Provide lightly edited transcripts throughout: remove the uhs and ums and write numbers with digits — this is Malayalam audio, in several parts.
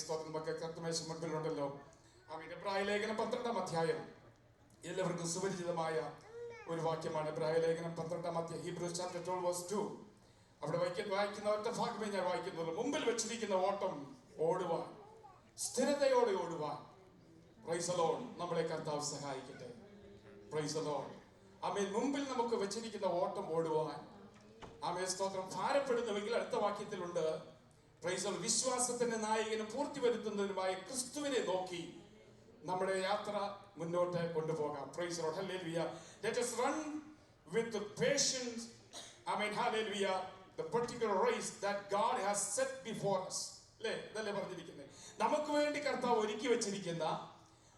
സ്തോത്രം ഒക്കെ കർത്തമേശ മുൻപിലുണ്ടല്ലോ. എബ്രായ ലേഖനം 12-ാം അധ്യായം എല്ലാവർക്കും സുപരിചിതമായ ഒരു വാക്യമാണ്. എബ്രായ ലേഖനം 12-ാം അധ്യായം, Hebrews chapter 12 verse 2. അവിടെ വായിക്കുന്ന ഒറ്റ ഭാഗമേ ഞാൻ വായിക്കുന്നുള്ളൂ. മുമ്പിൽ വെച്ചിരിക്കുന്ന ഓട്ടം ഓടുവാൻ, സ്ഥിരതയോടെ ഓടുവാൻ പ്രൈസ് ദി ലോർഡ് നമ്മളെ കർത്താവ് സഹായിക്കട്ടെ. Praise the lord. ആമേൻ. മുമ്പിൽ നമുക്ക് വെച്ചിരിക്കുന്ന ഓട്ടം ഓടുവാൻ, ആമേൻ സ്തോത്രം, ഭാരപ്പെടുന്നുവെങ്കിൽ അടുത്ത വാക്യത്തിലുണ്ട് പ്രൈസ് ദി ലോർഡ്, വിശ്വാസത്തിന്റെ നായകനും പൂർത്തി വരുത്തുന്നതിനുമായ ക്രിസ്തുവിനെ നോക്കി നമ്മുടെ യാത്ര മുന്നോട്ട് കൊണ്ടുപോകാം. Price the lord. Hallelujah. Let us run with patience, amen, hallelujah, the particular race that God has set before us. അല്ലേ? ഇതല്ലേ പറഞ്ഞിരിക്കുന്നത്. നമുക്ക് വേണ്ടി കർത്താവ് ഒരുക്കി വെച്ചിരിക്കുന്ന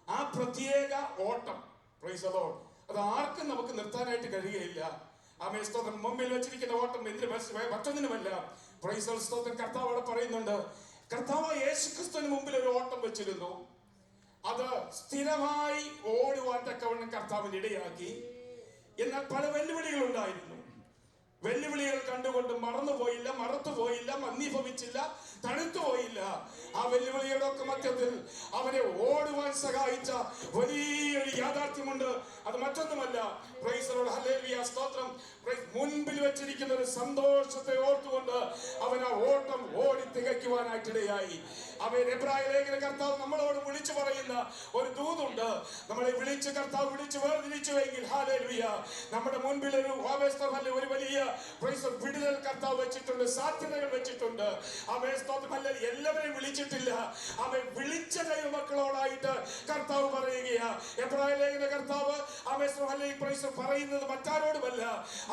ആ പ്രത്യേക ഓട്ടം, പ്രൈസ് ദി ലോർഡ്, അത് ആർക്കും നമുക്ക് നിർത്താനായിട്ട് കഴിയുകയില്ല. ആമേൻ സ്തോത്രം. മുമ്പിൽ വെച്ചിരിക്കുന്ന ഓട്ടം മറ്റൊന്നിനുമല്ല. Price the lord. സ്തോത്രം. കർത്താവ് അവിടെ പറയുന്നുണ്ട്, കർത്താവ് യേശുക്രിസ്തുവിന് മുമ്പിൽ ഒരു ഓട്ടം വെച്ചിരുന്നു. അത് സ്ഥിരമായി ഓടുവാൻ തക്കവണ്ണം കർത്താവിന് ഇടയാക്കി. എന്നാൽ പല വെല്ലുവിളികൾ ഉണ്ടായിരുന്നു. വെല്ലുവിളികൾ കണ്ടുകൊണ്ട് മറന്നുപോയില്ല, മറത്തുപോയില്ല, മന്ദീഭവിച്ചില്ല, തണുത്തുപോയില്ല. ആ വെല്ലുവിളിയുടെ ഒക്കെ മധ്യത്തിൽ അവനെ ഓടുവാൻ സഹായിച്ച വലിയൊരു യാഥാർത്ഥ്യമുണ്ട്. അത് മറ്റൊന്നുമല്ല, പ്രൈസ് ദി ലോർഡ്, ഹല്ലേലൂയ, സ്തോത്രം, മുൻപിൽ വെച്ചിരിക്കുന്ന ഒരു സന്തോഷത്തെ ഓർത്തുകൊണ്ട് അവൻ ആ ഓട്ടം ഓടി തികയ്ക്കുവാനായിട്ടിടയായി. അവൻ എബ്രായ ലേഖന കർത്താവ് നമ്മളോട് വിളിച്ചു പറയുന്ന ഒരു ദൂതുണ്ട്. നമ്മളെ വിളിച്ച് കർത്താവ് വിളിച്ചു വേർതിരിച്ചുവെങ്കിൽ, ഹല്ലേലൂയ, നമ്മുടെ മുൻപിൽ ഒരു ഒരു വലിയ വിടുതൽ കർത്താവ് വെച്ചിട്ടുണ്ട്, സാധ്യതകൾ വെച്ചിട്ടുണ്ട്. അവൻ സ്തോത്രം. ഹല്ലേലൂയ. എല്ലാവരെയും വിളിച്ചിട്ടില്ല. അവൻ വിളിച്ച ദൈവമക്കളോടായിട്ട് കർത്താവ് പറയുകയാ. എബ്രായ ലേഖന കർത്താവ് പറയുന്നത് മറ്റാരോടുമല്ല.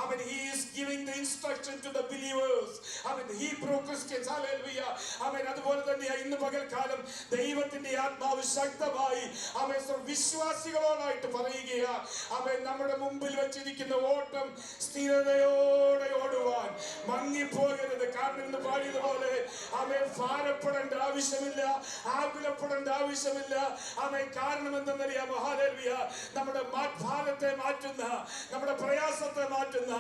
അവൻ he is giving the instruction to the believers. അവൻ Hebrew Christians. ഹല്ലേലൂയ. അവൻ അതുപോലെ തന്നെ ഇന്ന് പകൽക്കാലം ദൈവത്തിന്റെ ആത്മാവ് ശക്തമായി അവൻ വിശ്വാസികളോടായിട്ട് പറയുകയാ. അവൻ നമ്മുടെ മുമ്പിൽ വെച്ചിരിക്കുന്ന ഓട്ടം സ്ഥിരതയോടെ ഓടുവാൻ മങ്ങിപ്പോകരുത്. കാരണം ഇന്ന് പാടിയതുപോലെ അവൻ ഭാരപ്പെടേണ്ട ആവശ്യമില്ല, ആകുലപ്പെടേണ്ട ആവശ്യമില്ല. അവൻ കാരണം എന്തെന്നറിയാമോ? ഹല്ലേലൂയ. നമ്മുടെ ഭാരത്തെ മാറ്റുന്ന, നമ്മുടെ പ്രയാസത്തെ മാറ്റുന്ന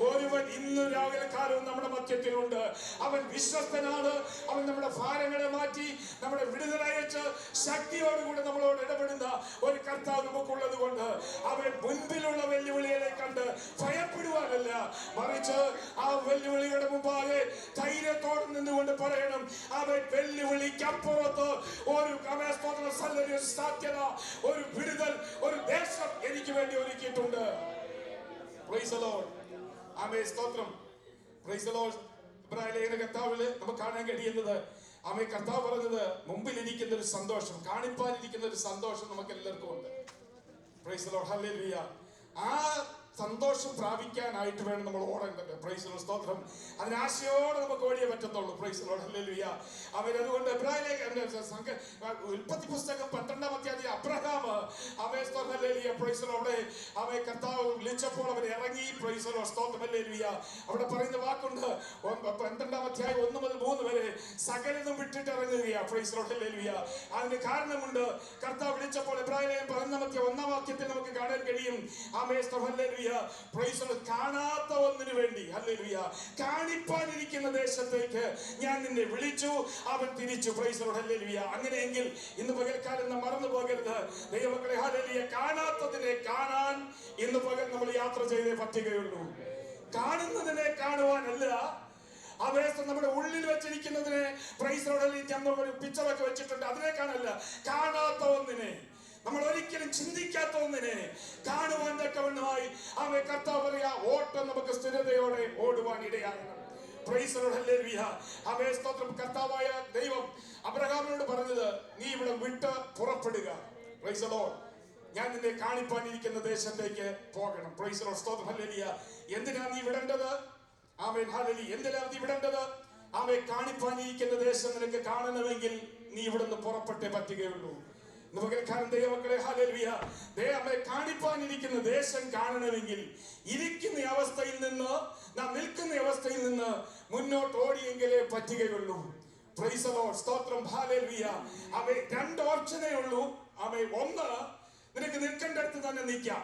ഒരുവൻ ഇന്ന് രാവിലെ കാലവും നമ്മുടെ മധ്യത്തിലുണ്ട്. അവൻ വിശ്വസ്തനാണ്. അവൻ നമ്മുടെ ഭാരങ്ങളെ മാറ്റി നമ്മുടെ വിടുതലയച്ച് ശക്തിയോടുകൂടി നമ്മളോട് ഇടപെടുന്ന ഒരു കർത്താവ് നമുക്കുള്ളത് കൊണ്ട് അവൻ മുൻപിലുള്ള വെല്ലുവിളികളെ കണ്ട് ഭയപ്പെടുവാനല്ല, മറിച്ച് ആ വെല്ലുവിളിയുടെ മുമ്പാകെ ധൈര്യത്തോടെ നിന്നുകൊണ്ട് പറയണം, അവൻ വെല്ലുവിളിക്കപ്പുറത്ത് ഒരു സാധ്യത, ഒരു വിടുതൽ, ഒരു ദേശം എനിക്ക് വേണ്ടി ഒരുക്കിയിട്ടുണ്ട്. Price the lord. ആമേൻ സ്തോത്രം. Price the Lord. ഇബ്രായ ലേഖന കർത്താവില് നമുക്ക് കാണാൻ കഴിയുന്നത്, ആമേൻ, കർത്താവ് പറഞ്ഞത് മുമ്പിലിരിക്കുന്ന ഒരു സന്തോഷം, കാണിപ്പാനിരിക്കുന്ന ഒരു സന്തോഷം നമുക്ക് എല്ലാവർക്കും ഉണ്ട്. Price the lord. ഹല്ലേലൂയ. ആ സന്തോഷം പ്രാപിക്കാനായിട്ട് വേണം നമ്മൾ ഓടേണ്ടത്. Price the lord. സ്തോത്രം. അതിന് ആശയോടെ നമുക്ക് ഓടിയേ പറ്റത്തുള്ളൂ. Price the lord. ഹല്ലേലൂയ. അവൻ അതുകൊണ്ട് ഉൽപ്പത്തി പുസ്തകം 12-ാം അധ്യായം അബ്രഹാം അവിടെ അവൻ കർത്താവ് വിളിച്ചപ്പോൾ അവൻ ഇറങ്ങി. Price the lord. സ്തോത്രം. ഹല്ലേലൂയ. അവിടെ പറയുന്ന വാക്കുണ്ട്, 12-ാം അധ്യായം 1 മുതൽ 3 വരെ സകലതും വിട്ടിട്ട് ഇറങ്ങുകയാണ്. Price the lord. ഹല്ലേലൂയ. അതിന് കാരണമുണ്ട്. കർത്താവ് വിളിച്ചപ്പോൾ എബ്രായ ലേഖനം 11-ാം അധ്യായം 1-ാം വാക്യത്തിൽ നമുക്ക് കാണാൻ കഴിയും. ആമേൻ. ഹല്ലേലൂയ. കാണാത്ത ഒന്നിനു വേണ്ടി, ഹല്ലേലൂയ, കാണിപ്പാനിരിക്കുന്ന ദേശത്തേക്ക് ഞാൻ നിന്നെ വിളിച്ചു, അവൻ തിരിച്ചു. Price the lord. ഹല്ലേലൂയ. അങ്ങനെയെങ്കിൽ ഇന്ന് പകൽക്കാലം നാം മറന്നു പോകരുത് ദൈവമക്കളെ. ഹല്ലേലൂയ. കാണാത്തതിനെ കാണാൻ ഇന്ന് പകൽ നമ്മൾ യാത്ര ചെയ്തേ പറ്റുകയുള്ളൂ. കാണുന്നതിനെ കാണുവാനല്ല, ആവേശം നമ്മുടെ ഉള്ളിൽ വെച്ചിരിക്കുന്നതിനെ, പ്രൈസ് ദി ലോർഡ്, ഒരു പിക്ചറൊക്കെ വെച്ചിട്ടുണ്ട്, അതിനെ കാണല്ല, കാണാത്ത ഒന്നിനെ, നമ്മൾ ഒരിക്കലും ചിന്തിക്കാത്ത ഒന്നിനെ കാണുവാൻ തക്കവണ്ണമായി അവൻ കർത്താവ് പറയാ, ഓട്ടം നമുക്ക് സ്ഥിരതയോടെ ഓടുവാൻ ഇടയാകണം. Praise the lord. ഹല്ലേലൂയ. ആമേൻ സ്തോത്രം. കർത്താവായ ദൈവം അബ്രഹാമിനോട് പറഞ്ഞത്, നീ ഇവിടെ വിട്ട് പുറപ്പെടുക. Praise the lord. ഞാൻ നിന്നെ കാണിപ്പാനിരിക്കുന്ന ദേശത്തേക്ക് പോകണം. Praise the lord. സ്തോത്രം. ഹല്ലേലൂയ. എന്തിനാ നീ വിടേണ്ടത്? ആമേൻ. ഹല്ലേലൂയ. എന്തിനാ നീ വിടേണ്ടത്? ആമേൻ. കാണിപ്പാനിരിക്കുന്ന ദേശം നിനക്ക് കാണണമെങ്കിൽ നീ ഇവിടുന്ന് പുറപ്പെട്ടേ പറ്റുകയുള്ളൂ. ദൈവമക്കളെ, ഹല്ലേലൂയ, ദൈവമേ, കാണിപ്പാനിരിക്കുന്ന ദേശം കാണണമെങ്കിൽ ഇരിക്കുന്ന അവസ്ഥയിൽ നിന്ന്, നാം നിൽക്കുന്ന അവസ്ഥയിൽ നിന്ന് മുന്നോട്ട് ഓടിയെങ്കിലേ പറ്റുകയുള്ളൂ. Price the lord. സ്തോത്രം. ഹല്ലേലൂയ. അവൻ 2 ഓപ്ഷനേ ഉള്ളൂ. അവൻ ഒന്ന്, നിനക്ക് നിൽക്കേണ്ടടുത്ത് തന്നെ നിൽക്കാം.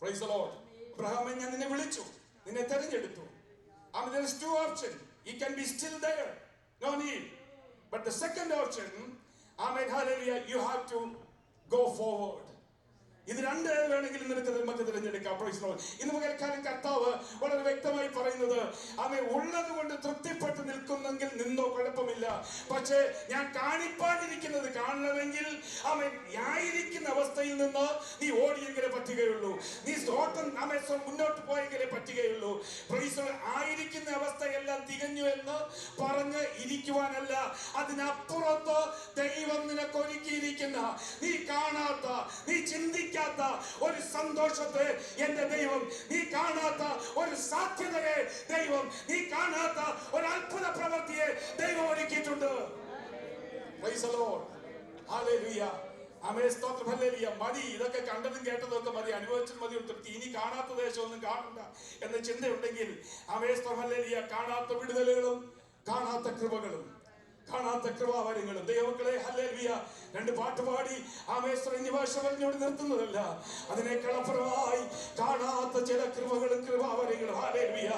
Price the Lord. അബ്രഹാമേ, ഞാൻ നിന്നെ വിളിച്ചു, നിന്നെ തെരഞ്ഞെടുത്തു. There is 2 options. You can be still there. No need. But the second option, Amen. Hallelujah. You have to go forward. ഇത് രണ്ട് വേണമെങ്കിൽ നിനക്ക് നമുക്ക് തിരഞ്ഞെടുക്കാം. Price the Lord. ഇന്ന് പകൽക്കാലം കർത്താവ് വളരെ വ്യക്തമായി പറയുന്നത്, അവൻ ഉള്ളത് കൊണ്ട് തൃപ്തിപ്പെട്ട് നിൽക്കുന്നെങ്കിൽ നിന്നോ, കുഴപ്പമില്ല. പക്ഷേ ഞാൻ കാണിപ്പാനിരിക്കുന്നത് കാണണമെങ്കിൽ അവൻ ആയിരിക്കുന്ന അവസ്ഥയിൽ നിന്ന് നീ ഓടിയെങ്കിലേ പറ്റുകയുള്ളൂ. നീ മുന്നോട്ട് പോയെങ്കിലേ പറ്റുകയുള്ളൂ. Price the Lord. ആയിരിക്കുന്ന അവസ്ഥയെല്ലാം തികഞ്ഞു എന്ന് പറഞ്ഞ് ഇരിക്കുവാനല്ല, അതിനപ്പുറത്ത് ദൈവം നിനക്ക് ഒരുക്കിയിരിക്കുന്ന, നീ കാണാത്ത, നീ ചിന്തിക്കാത്ത ഒരു സന്തോഷത്തെ എന്റെ ദൈവം, നീ കാണാത്ത ഒരു സാധ്യതയെ ദൈവം, നീ കാണാത്ത ഒരു അത്ഭുത പ്രവൃത്തിയെ ദൈവം ഒരുക്കിയിട്ടുണ്ട്. Praise the Lord. Hallelujah. ആമേൻ. സ്തോത്രം. ഹല്ലേലൂയ. മതി, ഇതൊക്കെ കണ്ടതും കേട്ടതും ഒക്കെ മതി, അനുഭവിച്ചതും മതി, തൃപ്തി. ഇനി കാണാത്ത ദേശമൊന്നും കാണണ്ട എന്ന ചിന്തയുണ്ടെങ്കിൽ ആമേൻ. സ്തോത്രം. ഹല്ലേലൂയ. കാണാത്ത വിടുതലുകളും കാണാത്ത കൃപകളും കാണാത്ത കൃപാവരങ്ങളും ദൈവമക്കളെ, ഹല്ലേലൂയ. രണ്ട് പാട്ട് പാടി ആമേശ്വര ഭാഷ പറഞ്ഞോട് നിർത്തുന്നതല്ല, അതിനേക്കാൾ അപ്പുറമായി കാണാത്ത ചില കൃപകളും കൃപാവരങ്ങളും, ഹല്ലേലൂയ.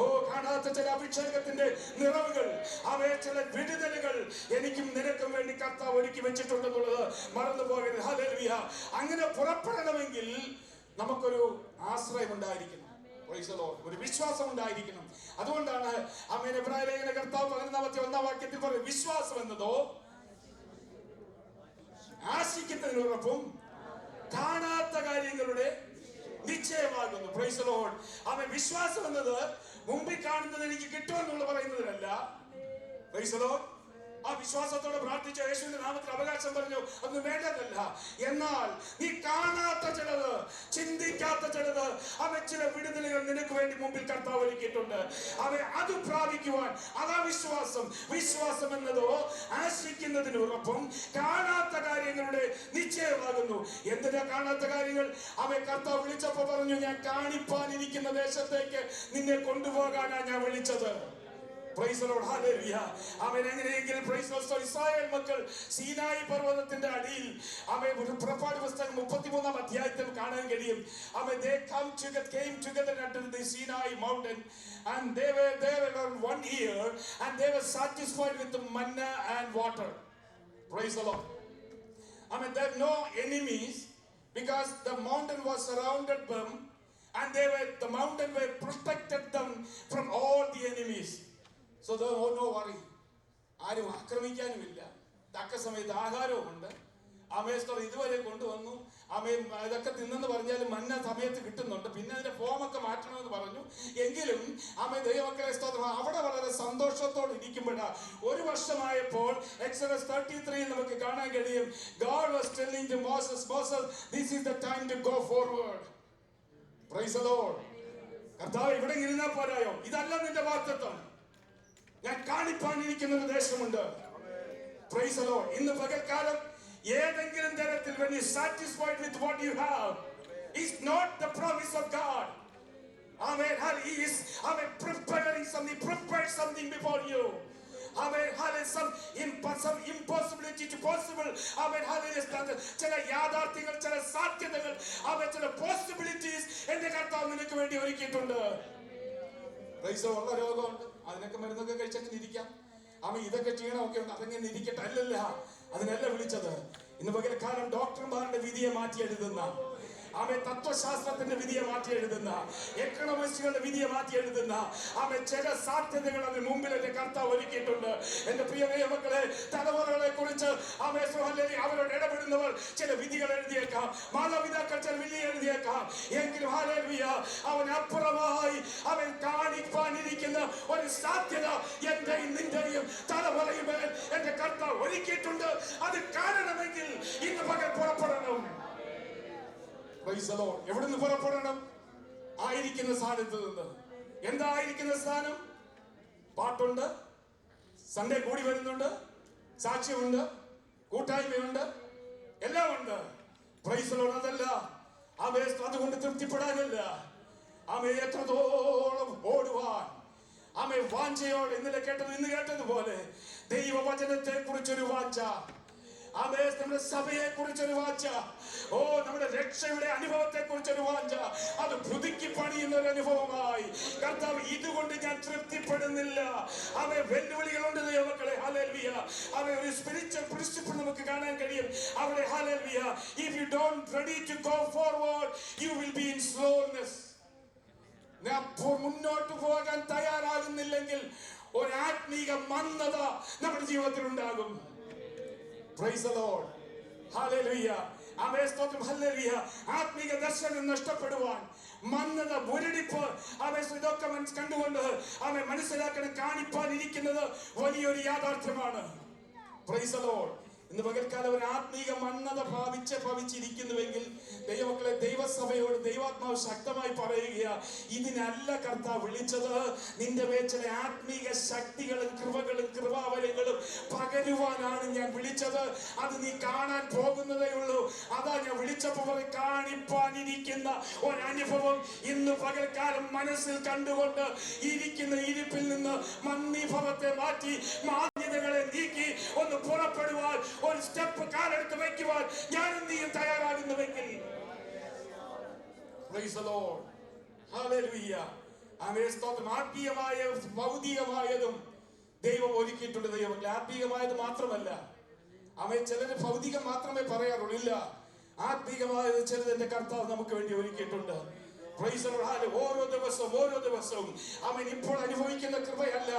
ഓ, കാണാത്ത ചില അഭിഷേകത്തിന്റെ നിറവുകൾ, അവയെ ചില വിടുതലുകൾ എനിക്കും നിനക്കും വേണ്ടി കർത്താവ് ഒരുക്കി വെച്ചിട്ടുണ്ടെന്നുള്ളത് മറന്നു പോകരുത്. ഹല്ലേലൂയ. അങ്ങനെ പുറപ്പെടണമെങ്കിൽ നമുക്കൊരു ആശ്രയം ഉണ്ടായിരിക്കണം. ഒരു വിശ്വാസം ഉണ്ടായിരിക്കണം. അതുകൊണ്ടാണ് ആമേൻ എബ്രായ ലേഖന കർത്താവ് 11-ാം വാക്യത്തിൽ പറയുന്നത്, വിശ്വാസം എന്നതോ ആശിക്കുന്നതിനോടൊപ്പം കാണാത്ത കാര്യങ്ങളുടെ നിശ്ചയമാകുന്നു. Praise the lord. ആമേൻ. വിശ്വാസം എന്നത് മുമ്പിൽ കാണുന്നത് എനിക്ക് കിട്ടുമെന്നുള്ള പറയുന്നതിനല്ല. Praise the lord. ആ വിശ്വാസത്തോടെ പ്രാർത്ഥിച്ച യേശുവിന്റെ നാമത്തിൽ അവകാശം പറഞ്ഞു, അതൊന്നും വേണ്ടതല്ല. എന്നാൽ നീ കാണാത്ത ചിലത്, ചിന്തിക്കാത്ത ചിലത്, അവൻ ചില വിടുതലുകൾ നിനക്ക് വേണ്ടി മുമ്പിൽ കർത്താവ് ഒരുക്കിയിട്ടുണ്ട്. അവൻ അത് പ്രാപിക്കുവാൻ, അതാ വിശ്വാസം. വിശ്വാസം എന്നതോ ആശിക്കുന്നതിനോടൊപ്പം കാണാത്ത കാര്യങ്ങളുടെ നിശ്ചയമാകുന്നു. എന്തിനാ കാണാത്ത കാര്യങ്ങൾ? അവൻ കർത്താവ് വിളിച്ചപ്പോ പറഞ്ഞു, ഞാൻ കാണിപ്പാനിരിക്കുന്ന ദേശത്തേക്ക് നിന്നെ കൊണ്ടുപോകാനാ ഞാൻ വിളിച്ചത്. Praise the Lord. Hallelujah. അവൻ എങ്ങനെയെങ്കിൽ പ്രൈസ് ദി ലോർഡ്, ഇസ്രായേൽ മക്കൾ സീനായി പർവ്വതത്തിന്റെ അടിയിൽ, അവൻ പുറപ്പാട് പുസ്തകം 33-ാം അധ്യായത്തിൽ കാണാൻ കഴിയും. അവൻ they came together unto the Sinai mountain and they were there around 1 year and they were satisfied with the manna and water. Praise the Lord. I mean, there were no enemies because the mountain was surrounded them and the mountain were protected them from all the enemies. So there was no worry. ആരും ആക്രമിക്കാനുമില്ല. തക്ക സമയത്ത് ആഹാരവുമുണ്ട്. ആമേസ്തർ ഇതുവരെ കൊണ്ടുവന്നു. ആമേൻ. ഇതൊക്കെ തിന്നെന്ന് പറഞ്ഞാലും മന്ന സമയത്ത് കിട്ടുന്നുണ്ട്. പിന്നെ അതിന്റെ ഫോമൊക്കെ മാറ്റണമെന്ന് പറഞ്ഞു. എങ്കിലും ആമേൻ ദൈവമക്കളെ സ്തോത്രം, അവിടെ വളരെ സന്തോഷത്തോടെ ഇരിക്കുമ്പോഴാണ് ഒരു വർഷമായപ്പോൾ എക്സോഡസ് 33 നമുക്ക് കാണാൻ കഴിയും. God was telling to Moses, this is the time to go forward. Praise the Lord. കർത്താവ് ഇവിടെ ഇരുന്നാ പോരായോ? ഇതല്ല നിന്റെ വാഗ്ദത്തം. ഞാൻ കാണിപ്പാനിരിക്കുന്ന ഒരു ദേശമുണ്ട്. Praise the Lord. ഇന്ന് പകൽക്കാലം ഏതെങ്കിലും തരത്തിൽ when you satisfied with what you have is not the promise of God. Amen. He is preparing something, prepared something before you. Amen. Some impossibility to possible. Amen. ചില യാഥാർത്ഥ്യങ്ങൾ, ചില സാധ്യതകൾ, ചില പോസിബിലിറ്റീസ് എന്റെ കർത്താവ് നിനക്ക് വേണ്ടി ഒരുക്കിയിട്ടുണ്ട്. ഉള്ള രോഗമുണ്ട്, അതിനൊക്കെ മരുന്നൊക്കെ കഴിച്ചങ്ങനെ ഇരിക്കാം. ഇതൊക്കെ ക്ഷീണമൊക്കെ ഉണ്ട്, അതങ്ങനെ ഇരിക്കട്ടെ. അല്ലല്ല, അതിനല്ല വിളിച്ചത്. ഇന്ന് പകൽക്കാലം ഡോക്ടർമാരുടെ വിധിയെ മാറ്റി എഴുതുന്ന, തത്വശാസ്ത്രത്തിന്റെ വിധിയെ മാറ്റി എഴുതുന്ന, എക്കണോമിസ്റ്റുകളുടെ വിധിയെ മാറ്റി എഴുതുന്ന ചില സാധ്യതകൾ അതിന് മുമ്പിൽ എന്റെ കർത്താവ് ഒരുക്കിയിട്ടുണ്ട്. എന്റെ പ്രിയ മക്കളെ, തലമുറകളെ കുറിച്ച് അവരോട് ഇടപെടുന്നവർ ചില വിധികൾ എഴുതിയേക്കാം, മാതാപിതാക്കൾ ചില വിധി എഴുതിയേക്കാം. എങ്കിലും അവൻ അപ്പുറമായി അവൻ കാണിപ്പാനിരിക്കുന്ന ഒരു സാധ്യത എന്റെയും നിന്റെയും തലമുറയുമേൽ എന്റെ കർത്താവ് ഒരുക്കിയിട്ടുണ്ട്. അത് കാണണമെങ്കിൽ ഇന്ന് പകൽ പുറപ്പെടണം. എവിടുന്ന് പുറപ്പെടണം? ആയിരിക്കുന്ന സ്ഥാനത്ത് നിന്ന്. എന്തായിരിക്കുന്ന സ്ഥാനം? പാട്ടുണ്ട്, സൺഡേ കൂടി വരുന്നുണ്ട്, സാക്ഷ്യമുണ്ട്, കൂട്ടായ്മയുണ്ട്, എല്ലാം ഉണ്ട്. Price the Lord. അതല്ല, അതുകൊണ്ട് തൃപ്തിപ്പെടാനല്ല, എത്രത്തോളം ഓടുവാൻ വാഞ്ചയോടെ ഇന്ന് കേട്ടതുപോലെ ദൈവവചനത്തെ കുറിച്ചൊരു വാഞ്ച, നമ്മുടെ സഭയെ കുറിച്ചൊരു വാഞ്ച, നമ്മുടെ രക്ഷയുടെ അനുഭവത്തെ കുറിച്ചൊരു വാഞ്ച, അത് പുതുക്കി പണിയുന്ന ഒരു അനുഭവമായി കർത്താവ്. ഇതുകൊണ്ട് ഞാൻ തൃപ്തിപ്പെടുന്നില്ല. വെല്ലുവിളികളുണ്ട് ദൈവമക്കളെ. ഹല്ലേലൂയ. ഒരു സ്പിരിച്വൽ പ്രിൻസിപ്പിൾ നമുക്ക് കഴിയും. അവിടെ hallelujah, if you don't ready to go forward, you will be in slowness. മുന്നോട്ട് പോകാൻ തയ്യാറാകുന്നില്ലെങ്കിൽ ഒരു ആത്മീക മന്ദത നമ്മുടെ ജീവിതത്തിൽ ഉണ്ടാകും. Praise the Lord. Hallelujah. ആമേൻ, സ്തോത്രം. ഹല്ലേലൂയ. ആത്മീക ദർശനം നഷ്ടപ്പെടുവാൻ, മന്ദത, മുരടിപ്പ്, ഇതൊക്കെ കണ്ടുകൊണ്ട് മനസ്സിലാക്കണം, കാണിപ്പാൻ ഇരിക്കുന്നത് വലിയൊരു യാഥാർത്ഥ്യമാണ്. Praise the Lord. ഇന്ന് പകൽക്കാലം ഒരു ആത്മീക മന്ദത ഭവിച്ചിരിക്കുന്നുവെങ്കിൽ ദൈവമക്കളെ, ദൈവസഭയോട് ദൈവാത്മാവ് ശക്തമായി പറയുക, ഇതിനല്ല കർത്താവ് വിളിച്ചത്. നിന്റെ മേൽ ചില ആത്മീക ശക്തികളും കൃപകളും കൃപാവരങ്ങളും പകരുവാനാണ് ഞാൻ വിളിച്ചത്. അത് നീ കാണാൻ പോകുന്നതേ ഉള്ളൂ. അതാ ഞാൻ വിളിച്ചപ്പോൾ കാണിപ്പാനിരിക്കുന്ന ഒരനുഭവം ഇന്ന് പകൽക്കാലം മനസ്സിൽ കണ്ടുകൊണ്ട് ഇരിക്കുന്ന ഇരിപ്പിൽ നിന്ന് മന്ദീഭവത്തെ മാറ്റി മാന്യതകളെ നീക്കി ഒന്ന് പുറപ്പെടുവാൻ, ഒരു സ്റ്റെപ്പ് കാലെടുത്ത് വയ്ക്കുവാൻ ഞാനും നീയും തയ്യാറാകുന്നുവെങ്കിൽ, Praise the Lord. Hallelujah. ആമേൻ, സ്തോത്രം. ആത്മീയമായ ഭൗതികമായതും ദൈവം ഒരുക്കിയിട്ടുണ്ട്. ദൈവമക്കളെ, ആത്മീയമായത് മാത്രമല്ല. ആമേൻ, ചിലര് ഭൗതികം മാത്രമേ പറയാറുള്ളൂ. ഇല്ല, ആത്മീയമായത് ചിലത് എന്റെ കർത്താവ് നമുക്ക് വേണ്ടി ഒരുക്കിയിട്ടുണ്ട്. ഓരോ ദിവസവും അവൻ ഇപ്പോൾ അനുഭവിക്കുന്ന കൃപയല്ല,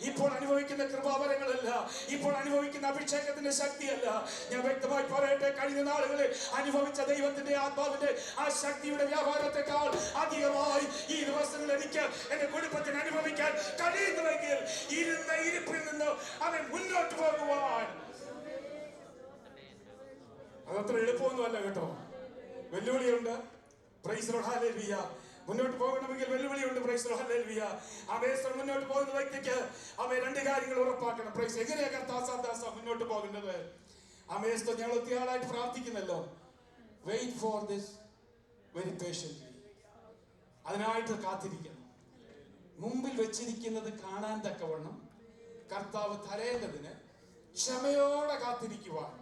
ഇപ്പോൾ അനുഭവിക്കുന്ന കൃപാവരങ്ങളല്ല, ഇപ്പോൾ അനുഭവിക്കുന്ന അഭിഷേകത്തിന്റെ ശക്തിയല്ല. ഞാൻ വ്യക്തമായി പറയട്ടെ, കഴിഞ്ഞ നാളുകളിൽ അനുഭവിച്ച ദൈവത്തിന്റെ ആത്മാവിന്റെ ആ ശക്തിയുടെ വ്യാപാരത്തെക്കാൾ അധികമായി ഈ ദിവസങ്ങളിൽ എനിക്ക് എന്റെ കുടുംബത്തിന് അനുഭവിക്കാൻ കഴിയുന്നുവെങ്കിൽ ഇരുന്ന ഇരിപ്പിൽ നിന്ന് അവൻ മുന്നോട്ട് പോകുവാൻ അതത്ര എളുപ്പമൊന്നുമല്ല കേട്ടോ. വെല്ലുവിളിയുണ്ട്. Praise the Lord. Hallelujah. മുന്നോട്ട് പോകണമെങ്കിൽ വെല്ലുവിളിയുണ്ട്. Praise the Lord. Hallelujah. ആമേൻ. മുന്നോട്ട് പോകുന്ന വ്യക്തിക്ക് ആമേൻ രണ്ട് കാര്യങ്ങൾ ഉറപ്പാക്കണം. പ്രൈസ്. എങ്ങനെയാ കർത്താവ് മുന്നോട്ട് പോകേണ്ടത്? ആമേൻ. ഞങ്ങൾ ഒത്തിരി ആളായിട്ട് പ്രാർത്ഥിക്കുന്നല്ലോ. Wait for this very patiently. അതിനായിട്ട് കാത്തിരിക്കണം. മുമ്പിൽ വെച്ചിരിക്കുന്നത് കാണാൻ തക്കവണ്ണം കർത്താവ് തരേണ്ടതിന് ക്ഷമയോടെ കാത്തിരിക്കുവാൻ.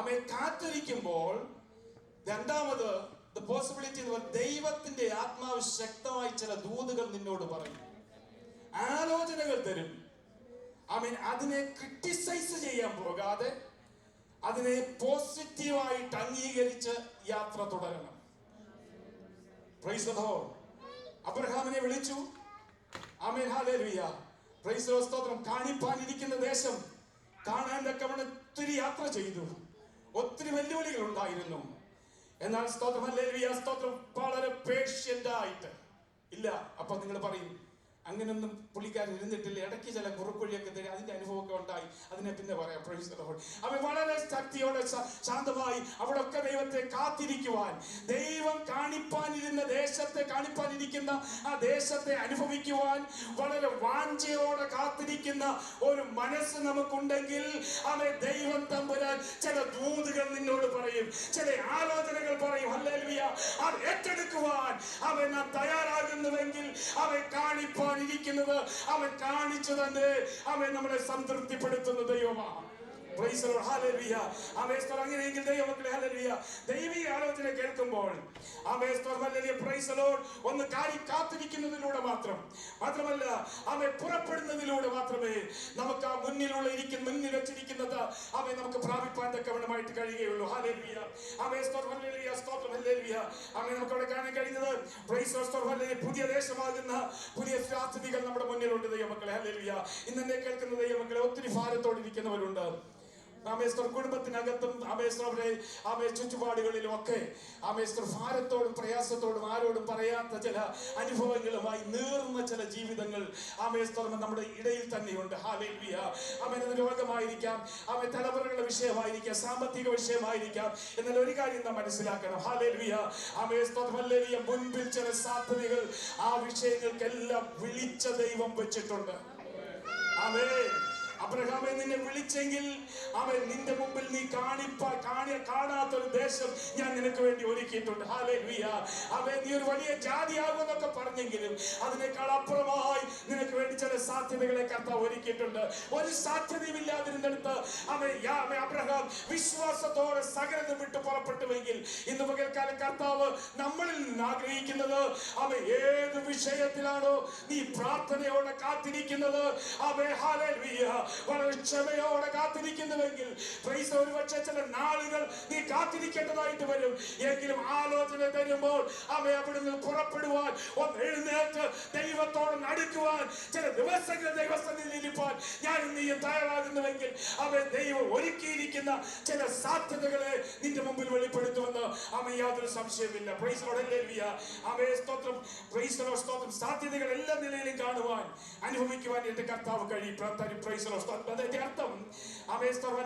ആമേൻ. കാത്തിരിക്കുമ്പോൾ രണ്ടാമത് the possibility, ദൈവത്തിന്റെ ആത്മാവ് ശക്തമായി ചില ദൂതുകൾ നിന്നോട് പറയും, ആലോചനകൾ തരും. ആമേൻ. അതിനെ ക്രിട്ടിസൈസ് ചെയ്യാൻ പോകാതെ അതിനെ പോസിറ്റീവായിട്ട് അംഗീകരിച്ച് യാത്ര തുടരണം. Praise the Lord. അബ്രഹാമിനെ വിളിച്ചു. ആമേൻ. ഹല്ലേലൂയ. Praise the Lord. സ്തോത്രം. കാണിപ്പാനിരിക്കുന്ന ദേശം കാണാൻ തക്കവണ്ണം ഒത്തിരി യാത്ര ചെയ്തു. ഒത്തിരി വെല്ലുവിളികൾ ഉണ്ടായിരുന്നു. എന്നാൽ സ്തോത്രം, ഹല്ലേലൂയ, സ്തോത്രം, വളരെ പേഷ്യന്റ് ആയിട്ട് ഇല്ല. അപ്പൊ നിങ്ങൾ പറയും, അങ്ങനൊന്നും പുള്ളിക്കാരൻ ഇരുന്നിട്ടില്ല, ഇടയ്ക്ക് ചില കുറുക്കുഴിയൊക്കെ തരും, അതിന്റെ അനുഭവമൊക്കെ ഉണ്ടായി, അതിനെ പിന്നെ പറയാം. Price the Lord. അവൻ വളരെ ശക്തിയോടെ ശാന്തമായി അവിടൊക്കെ ദൈവത്തെ കാത്തിരിക്കുവാൻ, ദൈവം കാണിപ്പാനിരുന്ന ദേശത്തെ, കാണിപ്പാനിരിക്കുന്ന ആ ദേശത്തെ അനുഭവിക്കുവാൻ വളരെ വാഞ്ചയോടെ കാത്തിരിക്കുന്ന ഒരു മനസ്സ് നമുക്കുണ്ടെങ്കിൽ അവൻ ദൈവം തമ്പുരാൻ ചില ദൂതുകൾ നിന്നോട് പറയും, ചില ആലോചനകൾ പറയും. ഹല്ലേലൂയ. അത് ഏറ്റെടുക്കുവാൻ അവൻ തയ്യാറാകുന്നുവെങ്കിൽ അവൻ കാണിപ്പാൻ ഇരിക്കുന്നത് അവൻ കാണിച്ചു തന്നെ അവൻ നമ്മളെ സംതൃപ്തിപ്പെടുത്തുന്ന ദൈവമാണ്. Praise the Lord. Hallelujah. അങ്ങനെയെങ്കിൽ ദൈവമക്കളെ, ഹല്ലേലൂയ, ദൈവിക ആലോചന കേൾക്കുമ്പോൾ Praise the Lord, ഒന്ന് കാത്തിരിക്കുന്നതിലൂടെ മാത്രമല്ല അവൻ പുറപ്പെടുന്നതിലൂടെ മാത്രമേ നമുക്ക് ആ മുന്നിൽ വെച്ചിരിക്കുന്നത് അവൻ നമുക്ക് പ്രാപിപ്പാൻ തക്കവണ്ണമായിട്ട് കഴിയുകയുള്ളൂ. ഹല്ലേലൂയ. നമുക്ക് അവിടെ കാണാൻ കഴിയുന്നത് Praise the Lord. പുതിയ ദേശമാകുന്ന പുതിയ സാധ്യതകൾ നമ്മുടെ മുന്നിലുണ്ട് ദൈവമക്കളെ. ഹല്ലേലൂയ. ഇന്നെ കേൾക്കുന്ന ദൈവമക്കളെ, ഒത്തിരി ഭാരത്തോടിരിക്കുന്നവരുണ്ട്. കുടുംബത്തിനകത്തും അവരെ ചുറ്റുപാടുകളിലും ഒക്കെ ഭാരത്തോടും പ്രയാസത്തോടും ആരോടും പറയാത്ത ചില അനുഭവങ്ങളുമായി നീർന്ന ചില ജീവിതങ്ങൾ നമ്മുടെ ഇടയിൽ തന്നെയുണ്ട്. ഹല്ലേലൂയ. രോഗമായിരിക്കാം, തലമുറകളുടെ വിഷയമായിരിക്കാം, സാമ്പത്തിക വിഷയമായിരിക്കാം. എന്നാൽ ഒരു കാര്യം നാം മനസ്സിലാക്കണം. ഹല്ലേലൂയ. ഹല്ലേലൂയ. മുൻപിൽ ചില സാധ്യതകൾ, ആ വിഷയങ്ങൾക്കെല്ലാം വിളിച്ച ദൈവം വെച്ചിട്ടുണ്ട്. ആമേൻ. അബ്രഹാമെ, നിന്നെ വിളിച്ചെങ്കിൽ അവൻ നിന്റെ മുമ്പിൽ നീ കാണാത്തൊരു ദേശം ഞാൻ നിനക്ക് വേണ്ടി ഒരുക്കിയിട്ടുണ്ട്. ഹല്ലേലൂയ. അവൻ നീ ഒരു വലിയ ജാതിയാകുമെന്നൊക്കെ പറഞ്ഞെങ്കിലും അതിനേക്കാൾ അപ്പുറമായി നിനക്ക് വേണ്ടി ചില സാധ്യതകളെ കർത്താവ് ഒരുക്കിയിട്ടുണ്ട്. ഒരു സാധ്യതയും ഇല്ലാതിരുന്നിടത്ത് അബ്രഹാം വിശ്വാസത്തോടെ സകലതും വിട്ടു പുറപ്പെട്ടുവെങ്കിൽ ഇന്ന് പകൽക്കാലം കർത്താവ് നമ്മളിൽ നിന്ന് ആഗ്രഹിക്കുന്നത് അവൻ ഏത് വിഷയത്തിലാണോ നീ പ്രാർത്ഥനയോടെ കാത്തിരിക്കുന്നത്, വളരെ ക്ഷമയോടെ കാത്തിരിക്കുന്നുവെങ്കിൽ ഒരുപക്ഷെ ചില നാളുകൾ നീ കാത്തിരിക്കേണ്ടതായിട്ട് വരും. എങ്കിലും ആലോചന തരുമ്പോൾ അവിടുന്ന് പുറപ്പെടുവാൻ, ഒന്ന് എഴുന്നേറ്റ് ദൈവത്തോട് അടുക്കുവാൻ, ചില ദിവസങ്ങൾ ദൈവസന്നിധിയിലിരിപ്പാൻ ഞാൻ നീയും തയ്യാറാകുന്നുവെങ്കിൽ ദൈവം ഒരുക്കിയിരിക്കുന്ന ചില സാധ്യതകളെ നിന്റെ മുമ്പിൽ വെളിപ്പെടുത്തുമെന്ന് യാതൊരു സംശയമില്ല. സാധ്യതകൾ എല്ലാ നിലയിലും കാണുവാൻ, അനുഭവിക്കുവാൻ എന്റെ കർത്താവ് കഴിയും. അതിന്റെ അർത്ഥം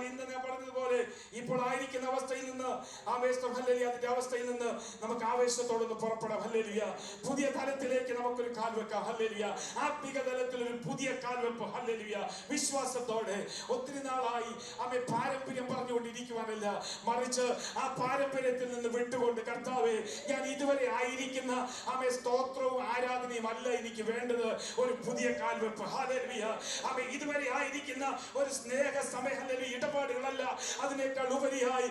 ഇന്ന് ഞാൻ പറഞ്ഞതുപോലെ ഇപ്പോൾ ആയിരിക്കുന്ന അവസ്ഥയിൽ നിന്ന് അതിന്റെ അവസ്ഥയിൽ നിന്ന് നമുക്ക് ആവേശത്തോടൊന്ന് പുറപ്പെടാം. ഹല്ലേലൂയ. പുതിയ തലത്തിലേക്ക് നമുക്കൊരു കാൽ വെക്കാം. ഹല്ലേലൂയ. ആത്മീക തലത്തിൽ ഒരു പുതിയ കാൽവെപ്പ്. ഹല്ലേലൂയ. വിശ്വാസത്തോടെ ഒത്തിരി നാളായി പാരമ്പര്യം പറഞ്ഞുകൊണ്ടിരിക്കുവാനല്ല, മറിച്ച് ആ പാരമ്പര്യത്തിൽ നിന്ന് വിട്ടുകൊണ്ട് കർത്താവേ, ഞാൻ ഇതുവരെ ആയിരിക്കുന്ന സ്തോത്രവും ആരാധനയും അല്ല എനിക്ക് വേണ്ടത്, ഒരു പുതിയ കാൽവെപ്പ്. ഹല്ലേലൂയ. ഇതുവരെ ആയിരിക്കുന്ന ഒരു സ്നേഹ സമയ ഇടപാടുകളല്ല, അതിനേക്കാൾ ഉപരിയായി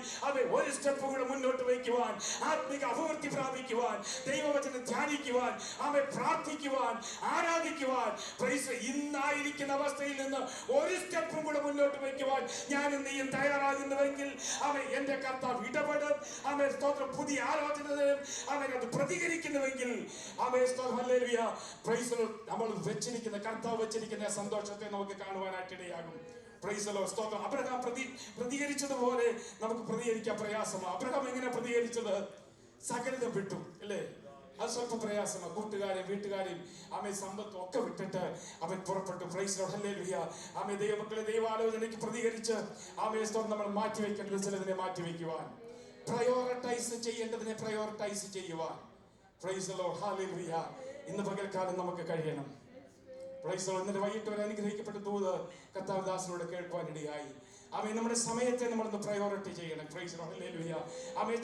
ഒരു സ്റ്റെപ്പ് കൂടെ മുന്നോട്ട് വയ്ക്കുവാൻ, ആത്മിക അഭിവൃദ്ധി പ്രാപിക്കുവാൻ, ദൈവവചനം ധ്യാനിക്കുവാൻ, പ്രാർത്ഥിക്കുവാൻ, ആരാധിക്കുവാൻ, ഇന്നായിരിക്കുന്ന അവസ്ഥയിൽ നിന്ന് ഒരു സ്റ്റെപ്പും കൂടെ മുന്നോട്ട് വയ്ക്കുവാൻ ഞാനും നീയും തയ്യാറാകുന്നുവെങ്കിൽ എന്റെ കർത്താവ് ഇടപെടും. സ്തോത്രം. പുതിയ ആലോചനയും അത് പ്രതികരിക്കുന്നുവെങ്കിൽ നമ്മൾ വെച്ചിരിക്കുന്ന കർത്താവ് വെച്ചിരിക്കുന്ന സന്തോഷത്തെ നമുക്ക് കാണുവാനായിട്ടിടയാകും. സ്തോത്രം. അബ്രഹാം പ്രതികരിച്ചതുപോലെ നമുക്ക് പ്രതികരിക്കാൻ പ്രയാസമാണ്. അബ്രഹാം എങ്ങനെ പ്രതികരിച്ചത്? സകലതും വിട്ടു, അല്ലേ? അത് സ്വല്പം പ്രയാസമാണ്. കൂട്ടുകാരെയും വീട്ടുകാരെയും സമ്പത്തും ഒക്കെ വിട്ടിട്ട് അവൻ പുറപ്പെട്ടു. ദൈവമക്കളെ, ദൈവാലോചനയ്ക്ക് പ്രതികരിച്ച് നമ്മൾ മാറ്റിവെക്കേണ്ടത് ചിലതിനെ മാറ്റിവെക്കുവാൻ, പ്രയോറിറ്റൈസ് ചെയ്യേണ്ടതിനെ പ്രയോറിറ്റൈസ് ചെയ്യുവാൻ. ഇന്ന് പകൽക്കാലം നമുക്ക് കഴിയണം. ഇന്നലെ വൈകിട്ട് ഒരു അനുഗ്രഹിക്കപ്പെട്ട ദൂത് കർത്താവദാസനോട് കേൾക്കുവാനിടയായി. നമ്മുടെ സമയത്തെ നമ്മളൊന്ന് പ്രയോറിറ്റി ചെയ്യണം.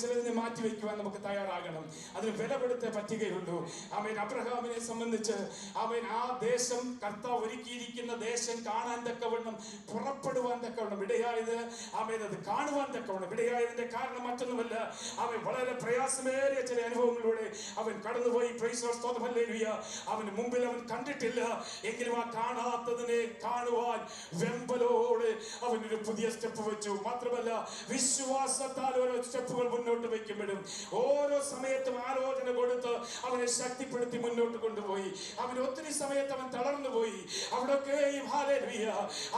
ചിലതിനെ മാറ്റിവെക്കുവാൻ നമുക്ക് തയ്യാറാകണം. അതിന് വിലപ്പെടുത്തേ പറ്റുകയുള്ളൂ. അബ്രഹാമിനെ സംബന്ധിച്ച് ആ ദേശം, കർത്താവ് ഒരുക്കിയിരിക്കുന്ന ദേശം കാണാൻ തക്കവണ്ണം, പുറപ്പെടുവാൻ തക്കവണ്ണം ഇടയായത്, അത് കാണുവാൻ തക്കവണ്ണം ഇടയായതിന്റെ കാരണം മറ്റൊന്നുമല്ല, വളരെ പ്രയാസമേറിയ ചില അനുഭവങ്ങളിലൂടെ അവൻ കടന്നുപോയി. അവന് മുമ്പിൽ അവൻ കണ്ടിട്ടില്ല, എങ്കിലും ആ കാണാത്തതിനെ കാണുവാൻ വെമ്പലോട് അവനൊരു പുതിയ സ്റ്റെപ്പ് വെച്ചു. മാത്രമല്ല, വിശ്വാസത്താൽ ഓരോ സ്റ്റെപ്പുകൾ മുന്നോട്ട് വയ്ക്കുമ്പോഴും ഓരോ സമയത്തും ആലോചന കൊടുത്ത് അവനെ ശക്തിപ്പെടുത്തി മുന്നോട്ട് കൊണ്ടുപോയി. അവൻ ഒത്തിരി സമയത്ത് അവൻ തളർന്നുപോയി. അവിടെയൊക്കെയും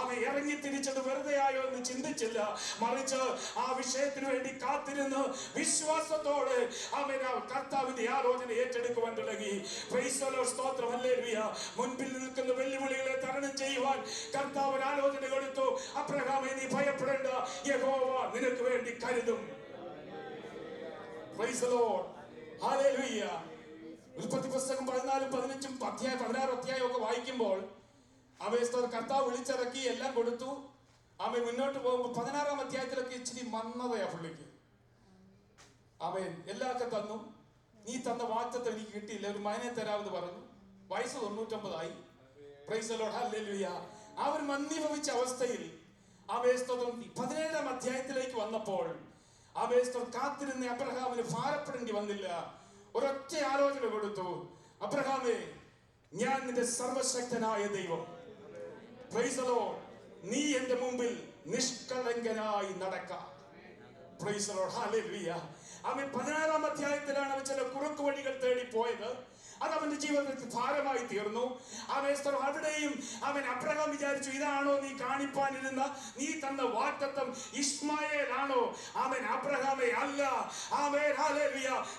അവൻ ഇറങ്ങി തിരിച്ചത് വെറുതെ ആയോ എന്ന് ചിന്തിച്ചില്ല, മറിച്ച് ആ വിഷയത്തിന് വേണ്ടി കാത്തിരുന്ന് വിശ്വാസത്തോടെ അവൻ കർത്താവിന്റെ ആലോചന ഏറ്റെടുക്കുവാൻ തുടങ്ങി. സ്തോത്രം. ഹല്ലേലൂയ. മുൻപിൽ നിൽക്കുന്ന വെല്ലുവിളികളെ തരണം ചെയ്യുവാൻ കർത്താവ് ആലോചന കൊടുത്തു. അബ്രഹാമേ, നീ ഭയപ്പെടേണ്ട, യഹോവ നിനക്ക് വേണ്ടി കരുതും. ഉൽപ്പത്തി പുസ്തകം 14, 15, 16 അധ്യായം ഒക്കെ വായിക്കുമ്പോൾ കർത്താവ് വിളിച്ചിറക്കി, എല്ലാം കൊടുത്തു. മുന്നോട്ട് പോകുമ്പോൾ 16-ാം അധ്യായത്തിലൊക്കെ ഇച്ചിരി മന്നതയാ പുള്ളിക്ക്. എല്ലാവർക്കും തന്നു. നീ തന്ന വാഗ്ദത്തം എനിക്ക് കിട്ടിയില്ല, ഒരു മകനെ തരാമെന്ന് പറഞ്ഞു. വയസ്സ് 99 ആയി. ആ ഒരു മന്ദീഭവിച്ച അവസ്ഥയിൽ 17-ാം അധ്യായത്തിലേക്ക് വന്നപ്പോൾ കാത്തിരുന്ന അബ്രഹാമിന് ഭാരപ്പെടേണ്ടി വന്നില്ല. ഒരൊറ്റ ആലോചന കൊടുത്തു. അബ്രഹാമേ, ഞാൻ നിന്റെ സർവശക്തനായ ദൈവം, നീ എന്റെ മുമ്പിൽ നിഷ്കളങ്കനായി നടക്കാം. 16-ാം അധ്യായത്തിലാണ് അവൻ ചില കുറുക്കു വഴികൾ തേടി പോയത്. അത് അവന്റെ ജീവിതത്തിൽ ഭാരമായി തീർന്നു. അവിടെയും അബ്രഹാം വിചാരിച്ചു, ഇതാണോ നീ കാണിപ്പാനിരുന്ന, നീ തന്ന വാഗ്ദത്തം ഇസ്മായേലാണോ? അബ്രഹാമേ, അല്ല.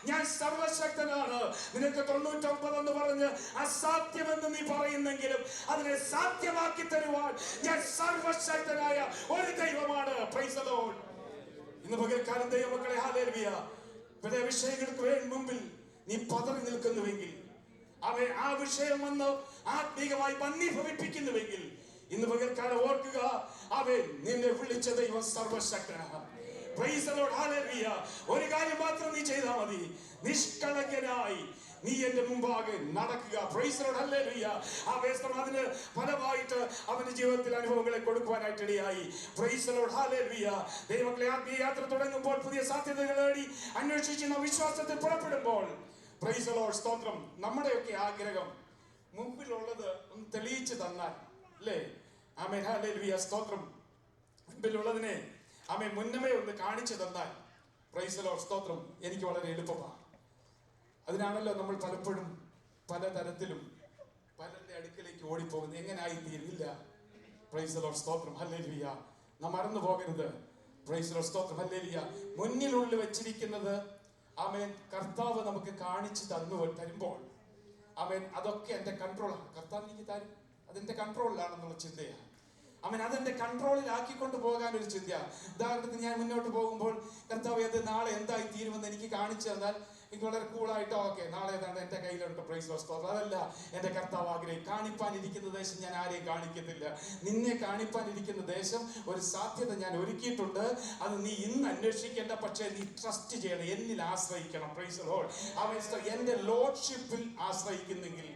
ഞാൻ സർവശക്തനാണ്. നിനക്ക് 99 എന്ന് പറഞ്ഞ് അസാധ്യമെന്ന് നീ പറയുന്നെങ്കിലും അതിനെ സാധ്യമാക്കി തരുവാൻ ഞാൻ സർവശക്തനായ ഒരു ദൈവമാണ്. ഇന്ന് പകൽക്കാലം ദൈവമക്കളെ, ഹല്ലേലൂയ, വിഷയങ്ങൾക്ക് മുമ്പിൽ നീ പതറി നിൽക്കുന്നുവെങ്കിൽ, ആ വിഷയം വന്ന് ആത്മീകമായി മന്ദീഭവിപ്പിക്കുന്നുവെങ്കിൽ, ഇന്ന് പകൽക്കാലം ഓർക്കുക, നിന്നെ വിളിച്ച ദൈവം സർവശക്തനാണ്. ഒരു കാര്യം മാത്രം നീ ചെയ്താൽ മതി. നിഷ്കളങ്കനായി നീ എന്റെ മുമ്പാകെ നടക്കുക. Price the lord. ഹല്ലേലൂയ. അതിന് ഫലമായിട്ട് അവന്റെ ജീവിതത്തിൽ അനുഭവങ്ങളെ കൊടുക്കുവാനായിട്ട് ഇടയായി. Price the lord. ഹല്ലേലൂയ. ദൈവമക്കളെ, ആത്മീയ യാത്ര തുടങ്ങുമ്പോൾ പുതിയ സാധ്യതകൾ നേടി അന്വേഷിക്കുന്ന വിശ്വാസത്തിൽ പുറപ്പെടുമ്പോൾ, പ്രൈസ് ദി ലോർഡ്, സ്തോത്രം, നമ്മുടെയൊക്കെ ആഗ്രഹം മുമ്പിലുള്ളത് ഒന്ന് തെളിയിച്ചു തന്നാൽ, അല്ലേ? ആമേൻ. ഹല്ലേലൂയ. സ്തോത്രം. മുൻപിലുള്ളതിനെ ആമേൻ മുന്നമേ ഒന്ന് കാണിച്ചു തന്നാൽ, പ്രൈസ് ദി ലോർഡ്, സ്തോത്രം, എനിക്ക് വളരെ എളുപ്പമാണ്. അതിനാണല്ലോ നമ്മൾ പലപ്പോഴും പലതരത്തിലും പലരുടെ അടുക്കലേക്ക് ഓടിപ്പോകുന്നത്. എങ്ങനായി തീരില്ല. പ്രൈസ് ദി ലോർഡ്, സ്തോത്രം, ഹല്ലേലൂയ. നാം മറന്നു പോകരുത്. പ്രൈസ് ദി ലോർഡ്, സ്തോത്രം, ഹല്ലേലൂയ. മുന്നിലുള്ളിൽ വെച്ചിരിക്കുന്നത് ആമേൻ കർത്താവ് നമുക്ക് കാണിച്ചു തരുമ്പോൾ, ആമേൻ, അതൊക്കെ എൻ്റെ കൺട്രോളാണ്. കർത്താവ് എനിക്ക് തരും, അതെന്റെ കൺട്രോളിലാണെന്നുള്ള ചിന്തയാണ്. അവൻ അതെന്റെ കൺട്രോളിലാക്കിക്കൊണ്ട് പോകാൻ ഒരു ചിന്ത. ഉദാഹരണത്തിന്, ഞാൻ മുന്നോട്ട് പോകുമ്പോൾ കർത്താവ് അത് നാളെ എന്തായി തീരുമെന്ന് എനിക്ക് കാണിച്ചു തന്നാൽ എനിക്ക് വളരെ കൂളായിട്ട് ഓക്കെ, നാളെ ഏതാണ്ട് എന്റെ കയ്യിലുണ്ട്. Price the Lord. അതല്ല എന്റെ കർത്താവ് ആഗ്രഹം. കാണിപ്പാനിരിക്കുന്ന ദേശം ഞാൻ ആരെയും കാണിക്കത്തില്ല. നിന്നെ കാണിപ്പാനിരിക്കുന്ന ദേശം, ഒരു സാധ്യത ഞാൻ ഒരുക്കിയിട്ടുണ്ട്. അത് നീ ഇന്ന് അന്വേഷിക്കേണ്ട, പക്ഷേ നീ ട്രസ്റ്റ് ചെയ്യണം, എന്നിൽ ആശ്രയിക്കണം. Price the Lord. എന്റെ ലോർഡ്ഷിപ്പിൽ ആശ്രയിക്കുന്നെങ്കിൽ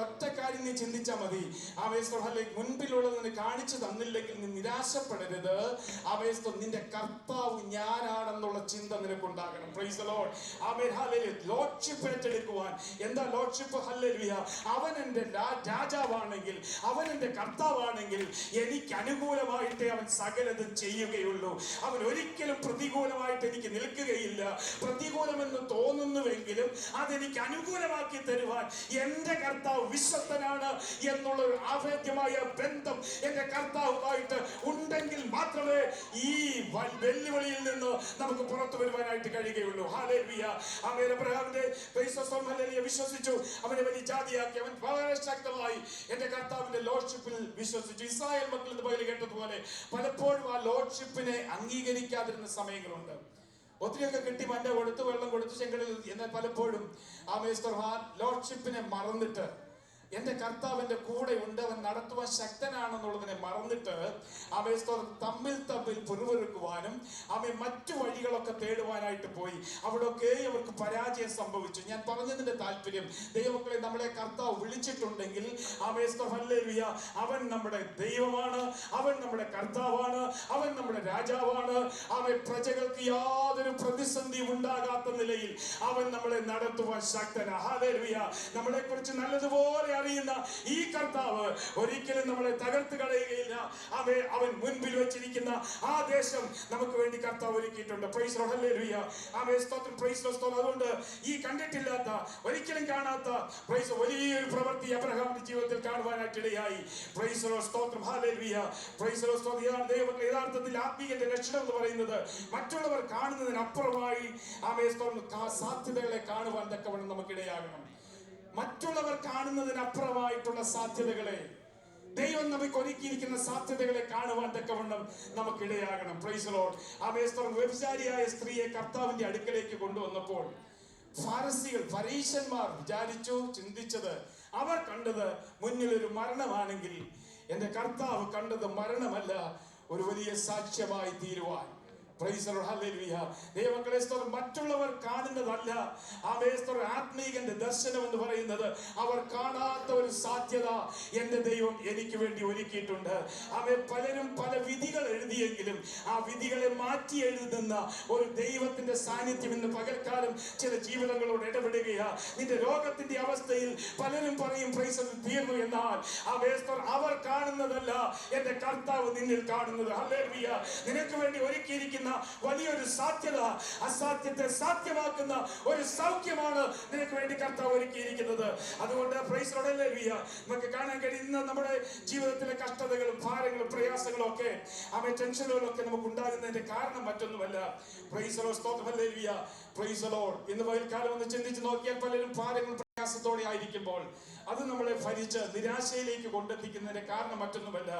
ഒറ്റ കാര്യം നീ ചിന്തിച്ചാൽ മതി. മുൻപിലുള്ളതിന് കാണിച്ചു തന്നില്ലെങ്കിൽ നീ നിരാശപ്പെടരുത്. നിന്റെ കർത്താവ് ഞാനാണെന്നുള്ള ചിന്ത നിനക്കുണ്ടാകണം. Praise the lord. ലോർഡ്ഷിപ്പ് ഏറ്റെടുക്കുവാൻ. എന്താ ലോർഡ്ഷിപ്പ്? ഹല്ലേലൂയ. അവൻ എന്റെ രാജാവാണെങ്കിൽ, അവൻ എന്റെ കർത്താവാണെങ്കിൽ എനിക്ക് അനുകൂലമായിട്ടേ അവൻ സകലതും ചെയ്യുകയുള്ളൂ. അവൻ ഒരിക്കലും പ്രതികൂലമായിട്ട് എനിക്ക് നിൽക്കുകയില്ല. പ്രതികൂലമെന്ന് തോന്നുന്നുവെങ്കിലും അതെനിക്ക് അനുകൂലമാക്കി തരുവാൻ എന്റെ കർത്താവ് വിശ്വസ്തനാണ് എന്നുള്ളൊരു ആഭേദ്യമായ ബന്ധം എന്റെ കർത്താവുമായിട്ട് ഉണ്ടെങ്കിൽ മാത്രമേ ഈ വെല്ലുവിളിയിൽ നിന്ന് നമുക്ക് പുറത്തു വരുവാനായിട്ട് കഴിയുകയുള്ളൂ. ഹല്ലേലൂയ. ആമേൻ. അബ്രഹാമിന്റെ വിശ്വസിച്ചു, അവനെ വലിയ ജാതിയാക്കി. അവൻ വളരെ ശക്തമായി എന്റെ കർത്താവിന്റെ ലോർഡ്ഷിപ്പിൽ വിശ്വസിച്ചു. ഇസ്രായേൽ മക്കൾ എന്ന് പകല് കേട്ടതുപോലെ പലപ്പോഴും ആ ലോർഡ്ഷിപ്പിനെ അംഗീകരിക്കാതിരുന്ന സമയങ്ങളുണ്ട്. ഒത്തിരിയൊക്കെ കിട്ടി, മഞ്ഞ കൊടുത്തു, വെള്ളം കൊടുത്തു, ചെങ്കടൽ. എന്നാൽ പലപ്പോഴും ലോർഡ്ഷിപ്പിനെ മറന്നിട്ട്, എന്റെ കർത്താവിന്റെ കൂടെ ഉണ്ട്, അവൻ നടത്തുവാൻ ശക്തനാണെന്നുള്ളതിനെ മറന്നിട്ട് തമ്മിൽ പിറുപിറുക്കുവാനും മറ്റു വഴികളൊക്കെ തേടുവാനായിട്ട് പോയി. അവിടെയൊക്കെ അവർക്ക് പരാജയം സംഭവിച്ചു. ഞാൻ പറഞ്ഞതിന്റെ താല്പര്യം, ദൈവമക്കളെ, നമ്മളെ കർത്താവ് വിളിച്ചിട്ടുണ്ടെങ്കിൽ ഹല്ലേലൂയ, അവൻ നമ്മുടെ ദൈവമാണ്, അവൻ നമ്മുടെ കർത്താവാണ്, അവൻ നമ്മുടെ രാജാവാണ്. പ്രജകൾക്ക് യാതൊരു പ്രതിസന്ധിയും ഉണ്ടാകാത്ത നിലയിൽ അവൻ നമ്മളെ നടത്തുവാൻ ശക്തനാ. ഹല്ലേലൂയ. നമ്മളെ കുറിച്ച് നല്ലതുപോലെ അറിയുന്ന ഈ കർത്താവ് ഒരിക്കലും നമ്മളെ തകർത്ത് കളയുകയില്ല. അവൻ മുൻപിൽ വെച്ചിരിക്കുന്ന ആ ദേശം നമുക്ക് വേണ്ടി കർത്താവ് ഒരുക്കിയിട്ടുണ്ട്. Price the lord. ഹല്ലേലൂയ. സ്തോത്രം. Price the Lord. അതുകൊണ്ട് ഈ കണ്ടിട്ടില്ലാത്ത, ഒരിക്കലും കാണാത്ത വലിയൊരു പ്രവൃത്തി അബ്രഹാമിന്റെ ജീവിതത്തിൽ കാണുവാനായിട്ട് ഇടയായി. Price the lord. സ്തോത്രം. ഹല്ലേലൂയ. Price the lord. സ്തോത്രം. ദൈവമക്കളെ, യഥാർത്ഥത്തിൽ ആത്മീയന്റെ ലക്ഷണം എന്ന് പറയുന്നത് മറ്റുള്ളവർ കാണുന്നതിനപ്പുറമായി സാധ്യതകളെ കാണുവാൻ തക്കവണ്ണം നമുക്കിടയാകണം. മറ്റുള്ളവർ കാണുന്നതിനപ്പുറമായിട്ടുള്ള സാധ്യതകളെ, ദൈവം നമുക്ക് ഒരുക്കിയിരിക്കുന്ന സാധ്യതകളെ കാണുവാൻ തക്കവണ്ണം നമുക്കിടയാകണം. Praise the lord. വ്യഭിചാരിയായ സ്ത്രീയെ കർത്താവിന്റെ അടുക്കലേക്ക് കൊണ്ടുവന്നപ്പോൾ പരീശന്മാർ ചിന്തിച്ചത്, അവർ കണ്ടത് മുന്നിൽ ഒരു മരണമാണെങ്കിൽ എന്റെ കർത്താവ് കണ്ടത് മരണമല്ല, ഒരു വലിയ സാക്ഷ്യമായി തീരുവാൻ. Price the lord. ഹല്ലേലൂയ. ദൈവമക്കളെ, മറ്റുള്ളവർ കാണുന്നതല്ല ആത്മീകന്റെ ദർശനം എന്ന് പറയുന്നത്. അവർ കാണാത്ത ഒരു സാധ്യത എന്റെ ദൈവം എനിക്ക് വേണ്ടി ഒരുക്കിയിട്ടുണ്ട്. പലരും പല വിധികൾ എഴുതിയെങ്കിലും ആ വിധികളെ മാറ്റി എഴുതുന്ന ഒരു ദൈവത്തിന്റെ സാന്നിധ്യം ഇന്ന് പകൽക്കാലം ചില ജീവിതങ്ങളോട് ഇടപെടുകയാ. നിന്റെ രോഗത്തിന്റെ അവസ്ഥയിൽ പലരും പറയും പ്രൈസ് തീർന്നു, എന്നാൽ അവർ കാണുന്നതല്ല എന്റെ കർത്താവ് നിന്നിൽ കാണുന്നത്. ഹല്ലേലൂയ. നിനക്ക് വേണ്ടി ഒരുക്കിയിരിക്കുന്ന വലിയൊരു സാധ്യത, അസാധ്യത്തെ സാധ്യമാക്കുന്ന ഒരു സൗഖ്യമാണ് നിനക്ക് വേണ്ടി കർത്താവ് ഒരുക്കിയിരിക്കുന്നത്. അതുകൊണ്ട് പ്രൈസ് ദി ലോർഡ്. ഹല്ലേലൂയ. നമുക്ക് കാണാൻ കഴിയുന്ന നമ്മുടെ ജീവിതത്തിലെ കഷ്ടതകളും ഭാരങ്ങളും പ്രയാസങ്ങളും ഒക്കെ ടെൻഷനുകളും ഒക്കെ നമുക്ക് ഉണ്ടാകുന്നതിന്റെ കാരണം മറ്റൊന്നുമല്ല. Price the lord. സ്തോത്രം. ഹല്ലേലൂയ. Price the Lord. ഇന്ന് പകൽക്കാലം ഒന്ന് ചിന്തിച്ച് നോക്കിയാൽ പലരും ഭാരങ്ങൾ പ്രയാസത്തോടെ ആയിരിക്കുമ്പോൾ അത് നമ്മളെ ഭരിച്ച് നിരാശയിലേക്ക് കൊണ്ടെത്തിക്കുന്നതിന്റെ കാരണം മറ്റൊന്നുമല്ല,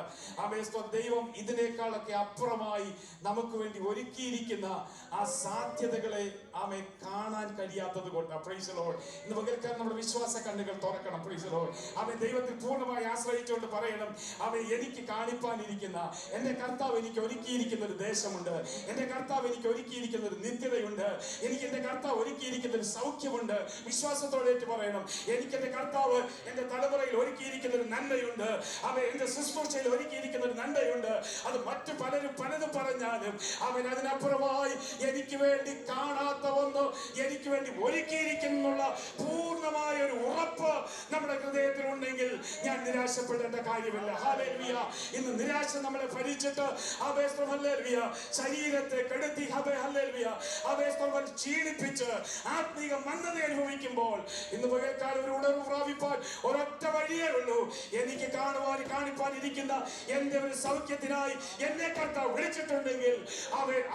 ദൈവം ഇതിനേക്കാളൊക്കെ അപ്പുറമായി നമുക്ക് വേണ്ടി ഒരുക്കിയിരിക്കുന്ന ആ സാധ്യതകളെ കാണാൻ കഴിയാത്തത് കൊണ്ട്. Price the Lord. ഇന്ന് പകൽക്കാലം നമ്മുടെ വിശ്വാസ കണ്ണുകൾ തുറക്കണം. Price the Lord. ദൈവത്തിൽ പൂർണ്ണമായി ആശ്രയിച്ചുകൊണ്ട് പറയണം, എനിക്ക് കാണിപ്പാനിരിക്കുന്ന എന്റെ കർത്താവ് എനിക്ക് ഒരുക്കിയിരിക്കുന്ന ഒരു ദേശമുണ്ട്. എന്റെ കർത്താവ് എനിക്ക് ഒരുക്കിയിരിക്കുന്ന ഒരു നിത്യതയുണ്ട്. എനിക്ക് എന്റെ കർത്താവ് ഒരുക്കിയിരിക്കുന്ന ഒരു സൗഖ്യമുണ്ട്. വിശ്വാസത്തോടെ പറയണം, എനിക്ക് എന്റെ കർത്താവ് എന്റെ തലമുറയിൽ ഒരുക്കിയിരിക്കുന്ന ഒരു നന്മയുണ്ട്. എന്റെ ശുശ്രൂഷയിൽ ഒരുക്കിയിരിക്കുന്ന ഒരു നന്മയുണ്ട്. അത് മറ്റു പലരും പലതും പറഞ്ഞാലും അതിനപ്പുറമായി എനിക്ക് വേണ്ടി കാണാത്ത ഒന്ന് എനിക്ക് വേണ്ടി ഒരുക്കിയിരിക്കുന്നുള്ള പൂർണ്ണമായ ഒരു ഉറപ്പ് നമ്മുടെ ഹൃദയത്തിൽ ഉണ്ടെങ്കിൽ ഞാൻ നിരാശപ്പെടേണ്ട കാര്യമില്ല. ഹല്ലേലൂയ. ഇന്ന് നിരാശ നമ്മളെ ഭരിച്ചിട്ട് ഹല്ലേലൂയ ശരീരത്തെ കെടുത്തി ഹല്ലേലൂയ ക്ഷീണിപ്പിച്ച് ആത്മീക മന്ദത അനുഭവിക്കുമ്പോൾ ഇന്ന് പകൽക്കാലം ഒരു ഉണർവ് പ്രാപിപ്പാൻ ഒരൊറ്റ വഴിയേ ഉള്ളൂ. എനിക്ക് കാണിപ്പാനിരിക്കുന്ന എന്റെ ഒരു സൗഖ്യത്തിനായി എന്നെ കർത്താവ് വിളിച്ചിട്ടുണ്ടെങ്കിൽ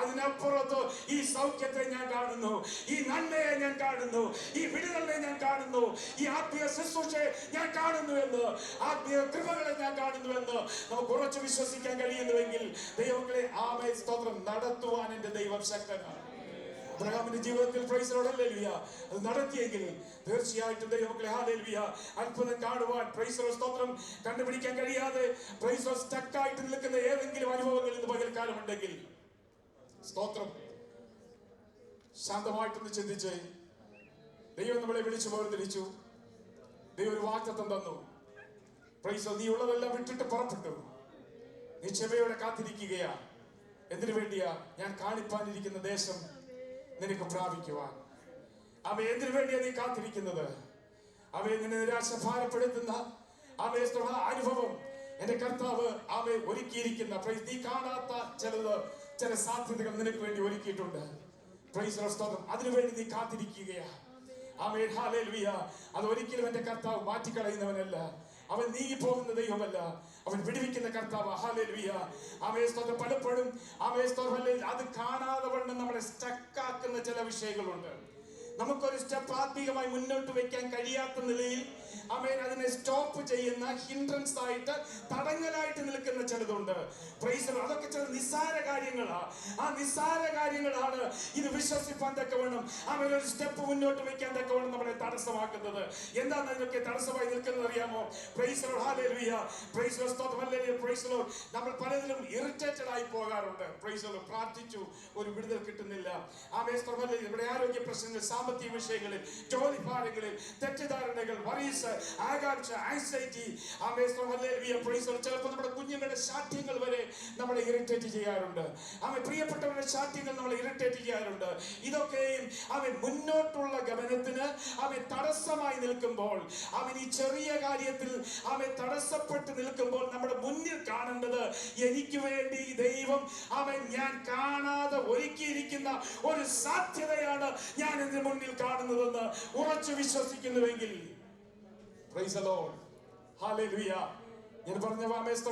അതിനപ്പുറത്ത് ഈ സൗഖ്യത്തെ ഞാൻ കാണുന്നു, ഈ നന്മയെ ഞാൻ കാണുന്നു, ഈ വിടുതലിനെ ഞാൻ കാണുന്നു, ഈ ആത്മീയ ശുശ്രൂഷയെ ഞാൻ കാണുന്നു എന്ന്, ആത്മീയ കൃപകളെ ഞാൻ കാണുന്നു എന്ന് നമുക്ക് ഉറച്ചു വിശ്വസിക്കാൻ കഴിയുന്നുവെങ്കിൽ ദൈവങ്ങളെ സ്തോത്രം നടത്തുവാൻ എന്റെ ദൈവം ശക്തനാണ്. അബ്രഹാമിന്റെ ജീവിതത്തിൽ പ്രൈസ് ദി ലോർഡ് ഹല്ലേലൂയ അത് നടത്തിയെങ്കിൽ തീർച്ചയായിട്ടും ദൈവമക്കളെ ഹല്ലേലൂയ അത്ഭുതം കാണുവാൻ പ്രൈസ് ദി ലോർഡ് സ്തോത്രം കണ്ടുപിടിക്കാൻ കഴിയാതെ പ്രൈസ് ദി ലോർഡ് സ്റ്റക്ക് ആയിട്ട് നിൽക്കുന്ന ഏതെങ്കിലും അനുഭവങ്ങൾ ഇന്ന് പകൽക്കാലം ഉണ്ടെങ്കിൽ സ്തോത്രം ശാന്തമായിട്ടൊന്ന് ചിന്തിച്ച് ദൈവം നമ്മളെ വിളിച്ചു വേർതിരിച്ചു. ദൈവം ഒരു വാഗ്ദത്തം തന്നു. Price the Lord. നീ ഉള്ളതെല്ലാം വിട്ടിട്ട് പുറപ്പെട്ടു. നീ ക്ഷമയോടെ കാത്തിരിക്കുകയാ. എന്തിനു വേണ്ടിയാ? ഞാൻ കാണിപ്പാനിരിക്കുന്ന ദേശം നിനക്ക് പ്രാപിക്കുവാൻ. എന്തിനു വേണ്ടിയാ നീ കാത്തിരിക്കുന്നത്? നിന്നെ നിരാശ ഭാരപ്പെടുത്തുന്ന അനുഭവം എന്റെ കർത്താവ് ഒരുക്കിയിരിക്കുന്ന നീ കാണാത്ത ചില സാധ്യതകൾ നിനക്ക് വേണ്ടി ഒരുക്കിയിട്ടുണ്ട്. Price the Lord. അതിനുവേണ്ടി നീ കാത്തിരിക്കുകയാ. ഹല്ലേലൂയ. അത് ഒരിക്കലും എന്റെ കർത്താവ് മാറ്റിക്കളയുന്നവനല്ല. അവൻ നീങ്ങിപ്പോകുന്ന ദൈവമല്ല, അവൻ വിടുവിക്കുന്ന കർത്താവ്. ഹല്ലേലൂയ. പലപ്പോഴും അത് കാണാതെ വണ്ണം നമ്മളെ സ്റ്റക്കാക്കുന്ന ചില വിഷയങ്ങളുണ്ട്. നമുക്കൊരു സ്റ്റെപ്പ് ആത്മീകമായി മുന്നോട്ട് വെക്കാൻ കഴിയാത്ത നിലയിൽ അതിനെ സ്റ്റോപ്പ് ചെയ്യുന്ന ഹിൻഡ്രൻസ് ആയിട്ട് തടങ്ങലായിട്ട് നിൽക്കുന്ന ചിലതുണ്ട്. പ്രൈസ് അതൊക്കെ ചില നിസ്സാര കാര്യങ്ങളാണ്. ആ നിസ്സാര കാര്യങ്ങളാണ് ഇത് വിശ്വസിപ്പാൻ തക്കവണ്ണം ഒരു സ്റ്റെപ്പ് മുന്നോട്ട് വെക്കാൻ തക്കവണ്ണം നമ്മളെ തടസ്സമാക്കുന്നത്. എന്താണ് അതിനൊക്കെ തടസ്സമായി നിൽക്കുന്നത് അറിയാമോ? Price the lord. Hallelujah. Price the lord. Hallelujah. Price the Lord. നമ്മൾ പലതിലും ഇറിറ്റേറ്റഡ് ആയി പോകാറുണ്ട്. Price the Lord. പ്രാർത്ഥിച്ചു, ഒരു വിടുതൽ കിട്ടുന്നില്ല. ഇവിടെ ആരോഗ്യ പ്രശ്നങ്ങൾ, സാമ്പത്തിക വിഷയങ്ങളിൽ, ജോലി ഭാരങ്ങളിൽ, തെറ്റിദ്ധാരണകൾ, വറീസ്, ആകാംക്ഷ, ആൻസൈറ്റി, ചിലപ്പോൾ നമ്മുടെ കുഞ്ഞുങ്ങളുടെ ശാഠ്യങ്ങൾ വരെ നമ്മളെ ഇറിറ്റേറ്റ് ചെയ്യാറുണ്ട്. പ്രിയപ്പെട്ടവരുടെ ശാഠ്യങ്ങൾ നമ്മളെ ഇറിറ്റേറ്റ് ചെയ്യാറുണ്ട്. ഇതൊക്കെയും മുന്നോട്ടുള്ള ഗമനത്തിന് തടസ്സമായി നിൽക്കുമ്പോൾ ഈ ചെറിയ കാര്യത്തിൽ തടസ്സപ്പെട്ട് നിൽക്കുമ്പോൾ നമ്മുടെ മുന്നിൽ കാണേണ്ടത് എനിക്ക് വേണ്ടി ദൈവം ഞാൻ കാണാതെ ഒരുക്കിയിരിക്കുന്ന ഒരു സാധ്യതയാണ് ഞാൻ എന്റെ മുന്നിൽ കാണുന്നതെന്ന് ഉറച്ചു വിശ്വസിക്കുന്നുവെങ്കിൽ പ്രൈസ് ദി ലോർഡ്. ഹല്ലേലൂയ. ഞാൻ പറഞ്ഞ അവസ്ഥ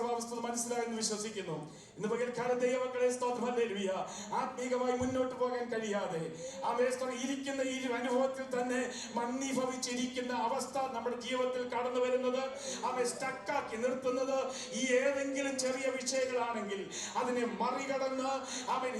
മനസ്സിലായെന്ന് വിശ്വസിക്കുന്നു. ഇന്ന് പകൽക്കാലം ദൈവമക്കളെ സ്തോത്രം. ഹല്ലേലൂയ. ആത്മീകമായി മുന്നോട്ട് പോകാൻ കഴിയാതെ ഇരിക്കുന്ന ഈ അനുഭവത്തിൽ തന്നെ മന്ദീഭവിച്ചിരിക്കുന്ന അവസ്ഥ നമ്മുടെ ജീവിതത്തിൽ കടന്നു വരുന്നത് സ്റ്റക്കാക്കി നിർത്തുന്നത് ഈ ഏതെങ്കിലും ചെറിയ വിഷയങ്ങളാണെങ്കിൽ അതിനെ മറികടന്ന്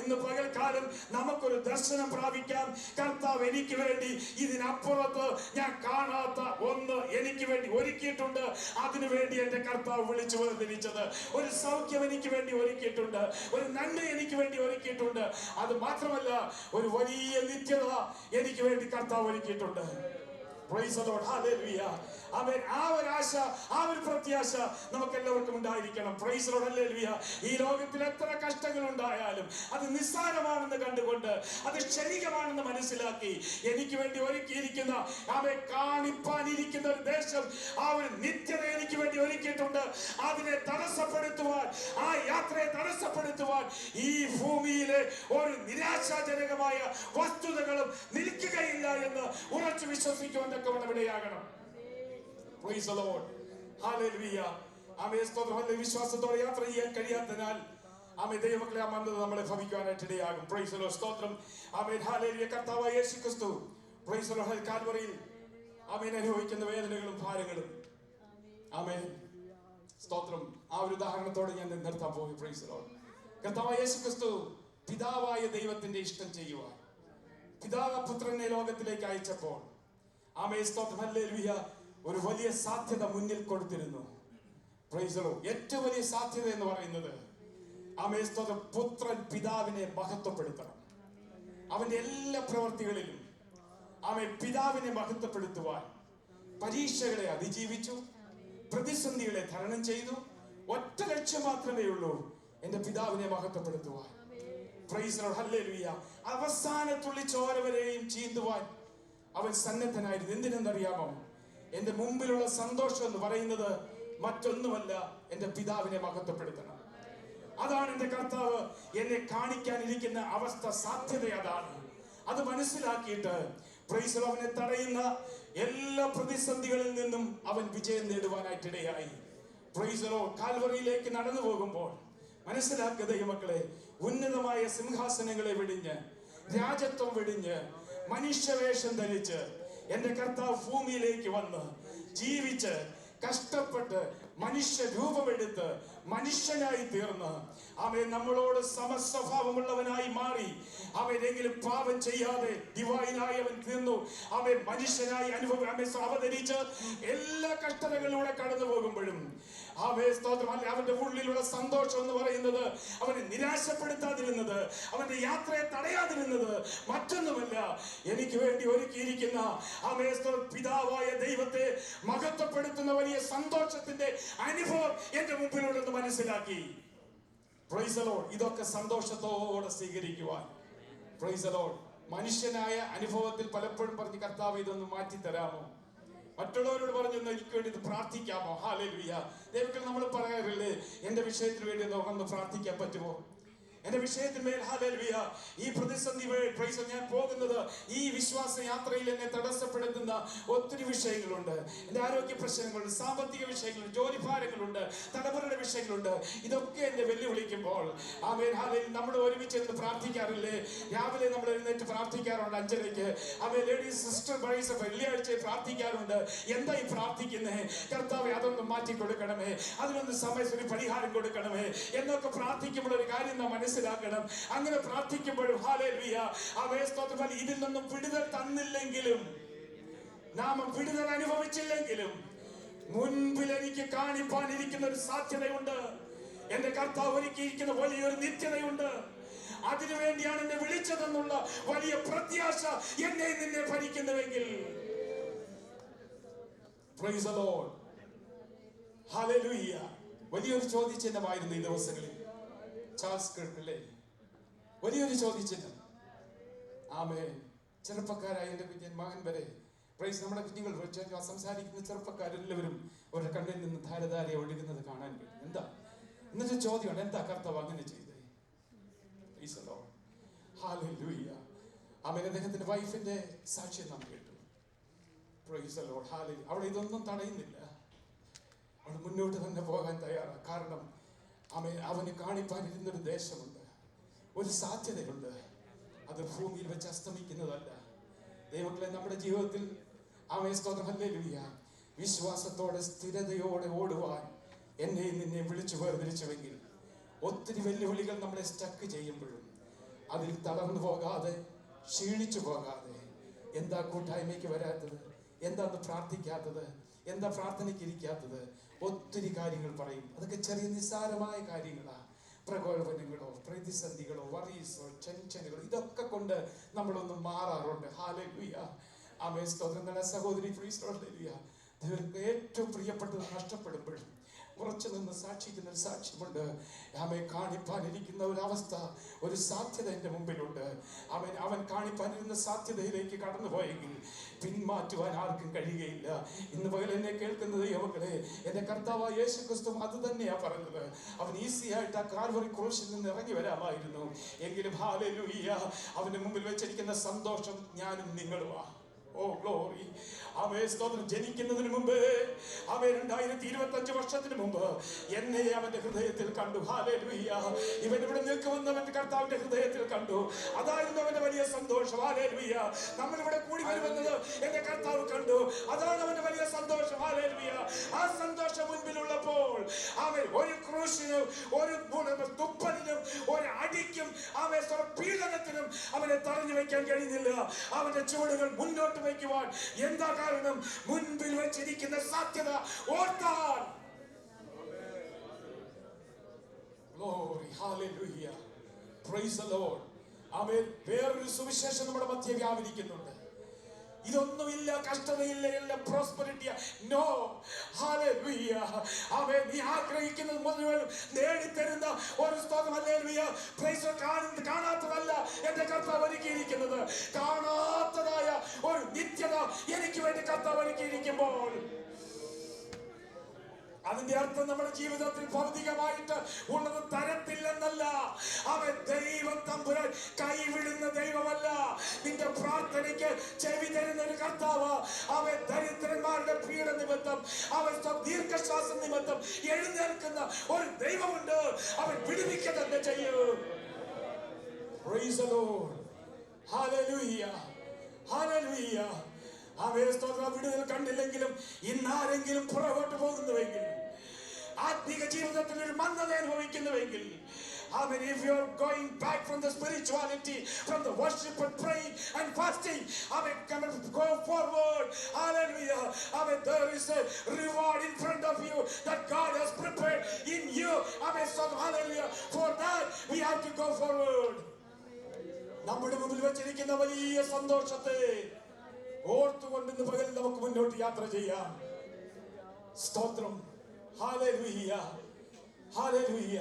ഇന്ന് പകൽക്കാലം നമുക്കൊരു ദർശനം പ്രാപിക്കാം. കർത്താവ് എനിക്ക് വേണ്ടി ഇതിനപ്പുറത്ത് ഞാൻ കാണാത്ത ഒന്ന് എനിക്ക് വേണ്ടി ഒരുക്കിയിട്ടുണ്ട്. അതിനു വേണ്ടി എന്റെ കർത്താവ് വിളിച്ചു വേർതിരിച്ചത്. ഒരു സൗഖ്യം എനിക്ക് വേണ്ടി ഒരുക്കിയിട്ടുണ്ട്, ഒരു നന്മ എനിക്ക് വേണ്ടി ഒരുക്കിയിട്ടുണ്ട്. അത് മാത്രമല്ല, ഒരു വലിയ നിത്യത എനിക്ക് വേണ്ടി കർത്താവ് ഒരുക്കിയിട്ടുണ്ട്. Price the lord. ഹല്ലേലൂയ. ആ ഒരു ആശ, ആ ഒരു പ്രത്യാശ നമുക്ക് എല്ലാവർക്കും ഉണ്ടായിരിക്കണം. Price the lord. ഹല്ലേലൂയ. ഈ ലോകത്തിൽ എത്ര കഷ്ടങ്ങൾ ഉണ്ടായാലും അത് നിസ്സാരമാണെന്ന് കണ്ടുകൊണ്ട്, അത് ക്ഷണികമാണെന്ന് മനസ്സിലാക്കി, എനിക്ക് വേണ്ടി ഒരുക്കിയിരിക്കുന്ന കാണിപ്പാനിരിക്കുന്ന ഒരു ദേശം, ആ ഒരു നിത്യത എനിക്ക് വേണ്ടി ഒരുക്കിയിട്ടുണ്ട്. അതിനെ തടസ്സപ്പെടുത്തുവാൻ, ആ യാത്രയെ തടസ്സപ്പെടുത്തുവാൻ ഈ ഭൂമിയിലെ ഒരു നിരാശാജനകമായ വസ്തുതകളും നിൽക്കുകയില്ല എന്ന് ഉറച്ചു വിശ്വസിക്കുവാൻ തക്കവണ്ണം ഇടയാകണം. Praise the Lord. Hallelujah. വിശ്വാസത്തോടെ യാത്ര ചെയ്യാൻ കഴിയാത്തതിനാൽ ദൈവമക്കളെ മന്ദത നമ്മളെ ഭവിക്കുവാനായിട്ട് ഇടയാകും. Praise the lord. സ്തോത്രം. ഹല്ലേലൂയ. കർത്താവായ യേശുക്രിസ്തു പ്രൈസ് ദി ലോർഡ് കാൽവറിയിൽ ആമേൻ അനുഭവിക്കുന്ന വേദനകളും ഭാരങ്ങളും. ആമേൻ സ്തോത്രം. ആ ഒരു ഉദാഹരണത്തോടെ ഞാൻ നിർത്താൻ പോയി. Price the Lord. കർത്താവായ യേശുക്രിസ്തു പിതാവായ ദൈവത്തിന്റെ ഇഷ്ടം ചെയ്യുവാൻ പിതാവ് പുത്രനെ ലോകത്തിലേക്ക് അയച്ചപ്പോൾ ആമേൻ സ്തോത്രം ഹല്ലേലൂയ ഒരു വലിയ സാധ്യത മുന്നിൽ കൊടുത്തിരുന്നു. Price the Lord. ഏറ്റവും വലിയ സാധ്യത എന്ന് പറയുന്നത് ആമേൻ സ്തോത്രം പുത്രൻ പിതാവിനെ മഹത്വപ്പെടുത്തണം. അവന്റെ എല്ലാ പ്രവൃത്തികളിലും ആമേൻ പിതാവിനെ മഹത്വപ്പെടുത്തുവാൻ പരീക്ഷകളെ അതിജീവിച്ചു, പ്രതിസന്ധികളെ തരണം ചെയ്തു. ഒറ്റ ലക്ഷ്യം മാത്രമേ ഉള്ളൂ, എന്റെ പിതാവിനെ മഹത്വപ്പെടുത്തുവാൻ. പ്രൈസ് ദി ലോർഡ് ഹല്ലേലൂയ. അവസാനത്തുള്ളി ചോര വരെയും ചീന്തുവാൻ അവൻ സന്നദ്ധനായിരുന്നു. എന്തിനെന്നറിയാമോ? എന്റെ മുമ്പിലുള്ള സന്തോഷം എന്ന് പറയുന്നത് മറ്റൊന്നുമല്ല, എന്റെ പിതാവിനെ മഹത്വപ്പെടുത്തണം. അതാണ് എന്റെ കർത്താവ് എന്നെ കാണിക്കാനിരിക്കുന്ന അവസ്ഥ, സാധ്യത അതാണ്. അത് മനസ്സിലാക്കിയിട്ട് പ്രൈസ് ദി ലോർഡ് അവനെ തടയുന്ന എല്ലാ പ്രതിസന്ധികളിൽ നിന്നും അവൻ വിജയം നേടുവാനായിട്ടിടയായി. Praise the lord. കാൽവറിയിലേക്ക് നടന്നു പോകുമ്പോൾ മനസ്സിലാക്കുക ദൈവമക്കളെ, ഉന്നതമായ സിംഹാസനങ്ങളെ വെടിഞ്ഞ്, രാജത്വം വെടിഞ്ഞ്, മനുഷ്യവേഷം ധരിച്ച് എന്റെ കർത്താവ് ഭൂമിയിലേക്ക് വന്ന് ജീവിച്ച് കഷ്ടപ്പെട്ട് മനുഷ്യ രൂപമെടുത്ത് മനുഷ്യനായി തീർന്ന് അവൻ നമ്മളോട് സമസ്വഭാവമുള്ളവനായി മാറി. അവനെങ്കിലും പാപം ചെയ്യാതെ ഡിവൈനായി അവൻ തീർന്നു. അവൻ മനുഷ്യനായി അവതരിച്ച് എല്ലാ കഷ്ടതകളിലൂടെ കടന്നു പോകുമ്പോഴും അവന്റെ ഉള്ളിലുള്ള സന്തോഷം എന്ന് പറയുന്നത് അവനെ നിരാശപ്പെടുത്താതിരുന്നത്, അവന്റെ യാത്രയെ തടയാതിരുന്നത് മറ്റൊന്നുമല്ല, എനിക്ക് വേണ്ടി ഒരുക്കിയിരിക്കുന്ന പിതാവായ ദൈവത്തെ മഹത്വപ്പെടുത്തുന്ന വലിയ സന്തോഷത്തിന്റെ അനുഭവം എന്റെ മുമ്പിലുണ്ടെന്ന് മനസ്സിലാക്കി. Price the Lord. ഇതൊക്കെ സന്തോഷത്തോടെ സ്വീകരിക്കുവാൻ. Price the Lord. മനുഷ്യനായ അനുഭവത്തിൽ പലപ്പോഴും പറഞ്ഞ് കർത്താവ് ഇതൊന്ന് മാറ്റി തരാമോ, മറ്റുള്ളവരോട് പറഞ്ഞു എനിക്ക് വേണ്ടി ഇത് പ്രാർത്ഥിക്കാമോ? ഹല്ലേലൂയ. ദൈവത്തിൽ നമ്മൾ പറയാറില്ലേ, എന്റെ വിഷയത്തിന് വേണ്ടി ഒന്ന് പ്രാർത്ഥിക്കാൻ പറ്റുമോ? എന്റെ വിഷയത്തിന്മേൽ ഹല്ലേലൂയ ഈ പ്രതിസന്ധി പ്രൈസ് ഞാൻ പോകുന്നത്, ഈ വിശ്വാസ യാത്രയിൽ എന്നെ തടസ്സപ്പെടുത്തുന്ന ഒത്തിരി വിഷയങ്ങളുണ്ട്. എന്റെ ആരോഗ്യ പ്രശ്നങ്ങളുണ്ട്, സാമ്പത്തിക വിഷയങ്ങളുണ്ട്, ജോലി ഭാരങ്ങളുണ്ട്, തലമുറയുടെ വിഷയങ്ങളുണ്ട്. ഇതൊക്കെ എന്നെ വെല്ലുവിളിക്കുമ്പോൾ ആമേൻ ഹല്ലേലൂയ നമ്മൾ ഒരുമിച്ച് എന്ന് പ്രാർത്ഥിക്കാറില്ലേ? രാവിലെ നമ്മൾ എഴുന്നേറ്റ് പ്രാർത്ഥിക്കാറുണ്ട് 5:30. ആമേൻ ലേഡീസ് സിസ്റ്റർ പ്രൈസ് വെള്ളിയാഴ്ച പ്രാർത്ഥിക്കാറുണ്ട്. എന്താ ഈ പ്രാർത്ഥിക്കുന്നേ? കർത്താവേ അതൊന്ന് മാറ്റി കൊടുക്കണമേ, അതിനൊന്ന് സമയത്തിന് പരിഹാരം കൊടുക്കണമേ എന്നൊക്കെ പ്രാർത്ഥിക്കുമ്പോൾ ഒരു കാര്യം നാം മനസ്സിലാക്കണം. അങ്ങനെ പ്രാർത്ഥിക്കുമ്പോഴും ഹല്ലേലൂയ സ്തോത്രം, ഇതിൽ നിന്നും വിടുതൽ തന്നില്ലെങ്കിലും, നാം വിടുതൽ അനുഭവിച്ചില്ലെങ്കിലും മുൻപിൽ എനിക്ക് കാണിപ്പാനിരിക്കുന്ന ഒരു സാധ്യതയുണ്ട്. എന്റെ കർത്താവ് ഒരുക്കിയിരിക്കുന്ന വലിയൊരു നിത്യതയുണ്ട്. അതിനുവേണ്ടിയാണ് എന്നെ വിളിച്ചതെന്നുള്ള വലിയ പ്രത്യാശ എന്നെ നിന്നെ ഭരിക്കുന്നുവെങ്കിൽ പ്രൈസ് ദി ലോർഡ് ഹല്ലേലൂയ. വലിയൊരു ചോദ്യചിഹ്നമായിരുന്നു ഈ ദിവസങ്ങളിൽ ചാൾസ് കിർക്കിലെ വലിയൊരു ചോദ്യചിഹ്നം. ആമേൻ. ചെറുപ്പക്കാരായ എന്റെ കുഞ്ഞൻ മകൻ വരെ പ്രൈസ് നമ്മുടെ കുഞ്ഞുങ്ങൾ സംസാരിക്കുന്ന ചെറുപ്പക്കാരെല്ലാവരും അവരുടെ കണ്ണിൽ നിന്ന് ധാരധാരയെ ഒഴുകുന്നത് കാണാൻ കഴിയും. എന്താ എന്നിട്ട് ചോദ്യമാണ്, എന്താ കർത്താവ് അങ്ങനെ ചെയ്തേ? പ്രൈസ് ദി ലോർഡ് ഹല്ലേലൂയ. ആമേൻ. അദ്ദേഹത്തിന്റെ വൈഫിന്റെ സാക്ഷ്യം നാം കേട്ടു. പ്രൈസ് ദി ലോർഡ് ഹല്ലേലൂയ. അവൾ ഇതൊന്നും തടയുന്നില്ല, അവൾ മുന്നോട്ട് തന്നെ പോകാൻ തയ്യാറാണ്. കാരണം അവന് കാണിപ്പാനിരുന്നൊരു ദേശമുണ്ട്, ഒരു സാധ്യതയുണ്ട്. അത് ഭൂമിയിൽ വെച്ച് അസ്തമിക്കുന്നതല്ല. ദൈവങ്ങളെ, നമ്മുടെ ജീവിതത്തിൽ സ്തോത്രം ഹല്ലേലൂയ വിശ്വാസത്തോടെ സ്ഥിരതയോടെ ഓടുവാൻ എന്നെയും നിന്നെയും വിളിച്ചു വേർതിരിച്ചുവെങ്കിൽ ഒത്തിരി വെല്ലുവിളികൾ നമ്മളെ സ്റ്റക്ക് ചെയ്യുമ്പോഴും അതിൽ തളർന്നു പോകാതെ ക്ഷീണിച്ചു പോകാതെ, എന്താ കൂട്ടായ്മയ്ക്ക് വരാത്തത്, എന്താന്ന് പ്രാർത്ഥിക്കാത്തത്, എന്താ പ്രാർത്ഥനയ്ക്ക് ഇരിക്കാത്തത്, ഒത്തിരി കാര്യങ്ങൾ പറയും. അതൊക്കെ ചെറിയ നിസ്സാരമായ കാര്യങ്ങളാ. പ്രകോപനങ്ങളോ പ്രതിസന്ധികളോ വറീസോ ടെൻഷനുകളോ ഇതൊക്കെ കൊണ്ട് നമ്മളൊന്ന് മാറാറുണ്ട്. ഹല്ലേലൂയ ആമേൻ. സ്തോത്രം. സഹോദരി പ്രൈസ് ദി ലോർഡ്. നിങ്ങൾക്ക് ഏറ്റവും പ്രിയപ്പെട്ടത് നഷ്ടപ്പെടുമ്പോഴും ഉറച്ചു നിന്ന് സാക്ഷിക്കുന്ന ഒരു സാക്ഷ്യമുണ്ട്. അവൻ കാണിപ്പാനിരിക്കുന്ന ഒരു അവസ്ഥ, ഒരു സാധ്യത എൻ്റെ മുമ്പിലുണ്ട്. അവൻ കാണിപ്പാനിരുന്ന സാധ്യതയിലേക്ക് കടന്നുപോയെങ്കിൽ പിന്മാറ്റുവാൻ ആർക്കും കഴിയുകയില്ല. ഇന്ന് പകൽ എന്നെ കേൾക്കുന്നത് യുവക്കളെ, എൻ്റെ കർത്താവായ യേശുക്രിസ്തു അത് തന്നെയാ പറഞ്ഞത്. അവൻ ഈസി ആയിട്ട് ആ കാൽവറി ക്രൂശിൽ നിന്ന് ഇറങ്ങി വരാമായിരുന്നു. എങ്കിലും ഹല്ലേലൂയ അവന്റെ മുമ്പിൽ വെച്ചിരിക്കുന്ന സന്തോഷം ഞാനും നിങ്ങളുമാ. ഓ ഗ്ലോറി. അവൻ സ്തോത്രം ജനിക്കുന്നതിന് മുമ്പ്, അവൻ 2025 വർഷത്തിന് മുമ്പ് എന്നെ അവന്റെ ഹൃദയത്തിൽ കണ്ടു. ഹല്ലേലൂയ. ഇവൻ ഇവിടെ നിൽക്കുമെന്ന് അവന്റെ കർത്താവിന്റെ ഹൃദയത്തിൽ കണ്ടു. അതായിരുന്നു അവന്റെ വലിയ സന്തോഷം. ഹല്ലേലൂയ. നമ്മൾ ഇവിടെ കൂടി വരുമെന്നത് എന്റെ കർത്താവ് കണ്ടു. അതാണ് അവന്റെ വലിയ സന്തോഷം. ഹല്ലേലൂയ. ആ സന്തോഷം മുൻപിലുള്ളപ്പോൾ അവൻ ഒരു ക്രൂശിനും ഒരു തുപ്പലിനും ഒരു അടിക്കും അവൻ പീഡനത്തിനും അവനെ തടഞ്ഞു വെക്കാൻ കഴിയുന്നില്ല. അവന്റെ ചുവടുകൾ മുന്നോട്ട് വയ്ക്കുവാൻ എന്താ കാരണം? മുൻപിൽ വെച്ചിരിക്കുന്ന സാധ്യത ഓർത്താൽ. Glory, hallelujah, praise the Lord. അവൻ വേറൊരു സുവിശേഷം നമ്മുടെ മധ്യേ വ്യാപരിക്കുന്നുണ്ട്. ഇതൊന്നുമില്ല, കഷ്ടതയില്ല, എല്ലാം പ്രോസ്പെരിറ്റി. No, hallelujah. അവൻ നീ ആഗ്രഹിക്കുന്നത് മുഴുവൻ നേടിത്തരുന്ന ഒരു സ്തോത്രം. ഹല്ലേലൂയ. പ്രൈസ്. കാണാത്തതല്ല എന്റെ കർത്താവ് ഒരുക്കിയിരിക്കുന്നത്. കാണാത്തതായ ഒരു നിത്യത എനിക്ക് വേണ്ടി കർത്താവ് ഒരുക്കിയിരിക്കുമ്പോൾ അതിന്റെ അർത്ഥം നമ്മുടെ ജീവിതത്തിൽ ഭൗതികമായിട്ട് ഉള്ളത് തരത്തില്ലെന്നല്ല. അവൻ ദൈവം തമ്പുരാൻ കൈവിടുന്ന ദൈവമല്ല. നിന്റെ പ്രാർത്ഥനയ്ക്ക് ചെവി തരുന്ന ഒരു കർത്താവ്. അവൻ ദരിദ്രന്മാരുടെ പീഡ നിമിത്തം, അവൻ ദീർഘശ്വാസം നിമിത്തം എഴുന്നേൽക്കുന്ന ഒരു ദൈവമുണ്ട്. അവൻ വിടുവിക്കുക തന്നെ ചെയ്യും. Praise the Lord. Hallelujah. Hallelujah. വിടുതൽ കണ്ടില്ലെങ്കിലും ഇന്നാരെങ്കിലും പുറകോട്ട് പോകുന്നുവെങ്കിൽ, ആത്മീക ജീവിതത്തിൽ ഒരു മന്ദത അനുഭവിക്കുന്നുവെങ്കിൽ, if you are going back from the spirituality, from the worship and praying and fasting, go forward. Hallelujah. There is a reward in front of you that God has prepared in you. Hallelujah. For that we have to go forward. നമ്മുടെ മുമ്പിൽ വെച്ചിരിക്കുന്ന വലിയ സന്തോഷത്തെ ഓർത്തുകൊണ്ട് ഇന്ന് പകൽ നമുക്ക് മുന്നോട്ട് യാത്ര ചെയ്യാം. സ്തോത്രം. ഹല്ലേലൂയ. ഹല്ലേലൂയ.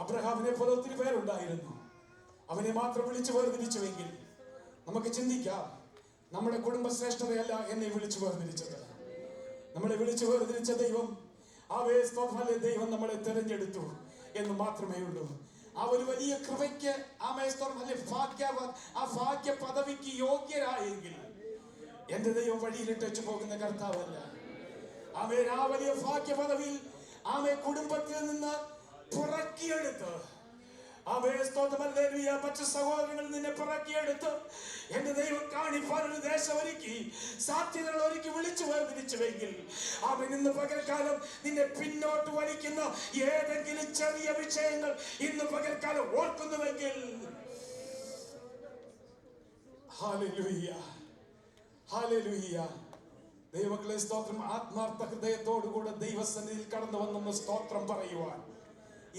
അബ്രഹാമിനെ പോലെ ഒത്തിരി പേരുണ്ടായിരുന്നു. അവനെ മാത്രം വിളിച്ചു വേർതിരിച്ചുവെങ്കിൽ നമുക്ക് ചിന്തിക്കാം, നമ്മുടെ കുടുംബശ്രേഷ്ഠതയല്ല എന്നെ വിളിച്ചു വേർതിരിച്ചത്. നമ്മളെ വിളിച്ചു വേർതിരിച്ച ദൈവം, ദൈവം നമ്മളെ തെരഞ്ഞെടുത്തു എന്ന് മാത്രമേ ഉള്ളൂ. ആ ഒരു വലിയ കൃപയ്ക്ക്, ആ ഭാഗ്യ പദവിക്ക് യോഗ്യരായെങ്കിൽ എന്റെ ദൈവം വഴിയിലിട്ടു പോകുന്ന കർത്താവല്ല. ആ വലിയ ഭാഗ്യ പദവിയിൽ കുടുംബത്തിൽ നിന്ന് പുറക്കിയെടുത്ത്, മറ്റു സഹോദരങ്ങളിൽ നിന്നെ പുറക്കിയെടുത്ത് എന്റെ ദൈവം കാണിപ്പാൻ ഒരു ദേശം ഒരുക്കി, സാധ്യതകൾ ഒരുക്കി വിളിച്ചു വേർതിരിച്ചുവെങ്കിൽ, അവൻ ഇന്ന് പകൽക്കാലം നിന്നെ പിന്നോട്ട് വലിക്കുന്ന ഏതെങ്കിലും ചെറിയ വിഷയങ്ങൾ ഇന്ന് പകൽക്കാലം ഓർക്കുന്നുവെങ്കിൽ, ഹല്ലേലൂയ. ഹല്ലേലൂയ. ദൈവങ്ങളെ സ്തോത്രം. ആത്മാർത്ഥ ഹൃദയത്തോടുകൂടെ ദൈവസന്നിധിയിൽ കടന്നു വന്നൊന്ന് സ്തോത്രം പറയുവാൻ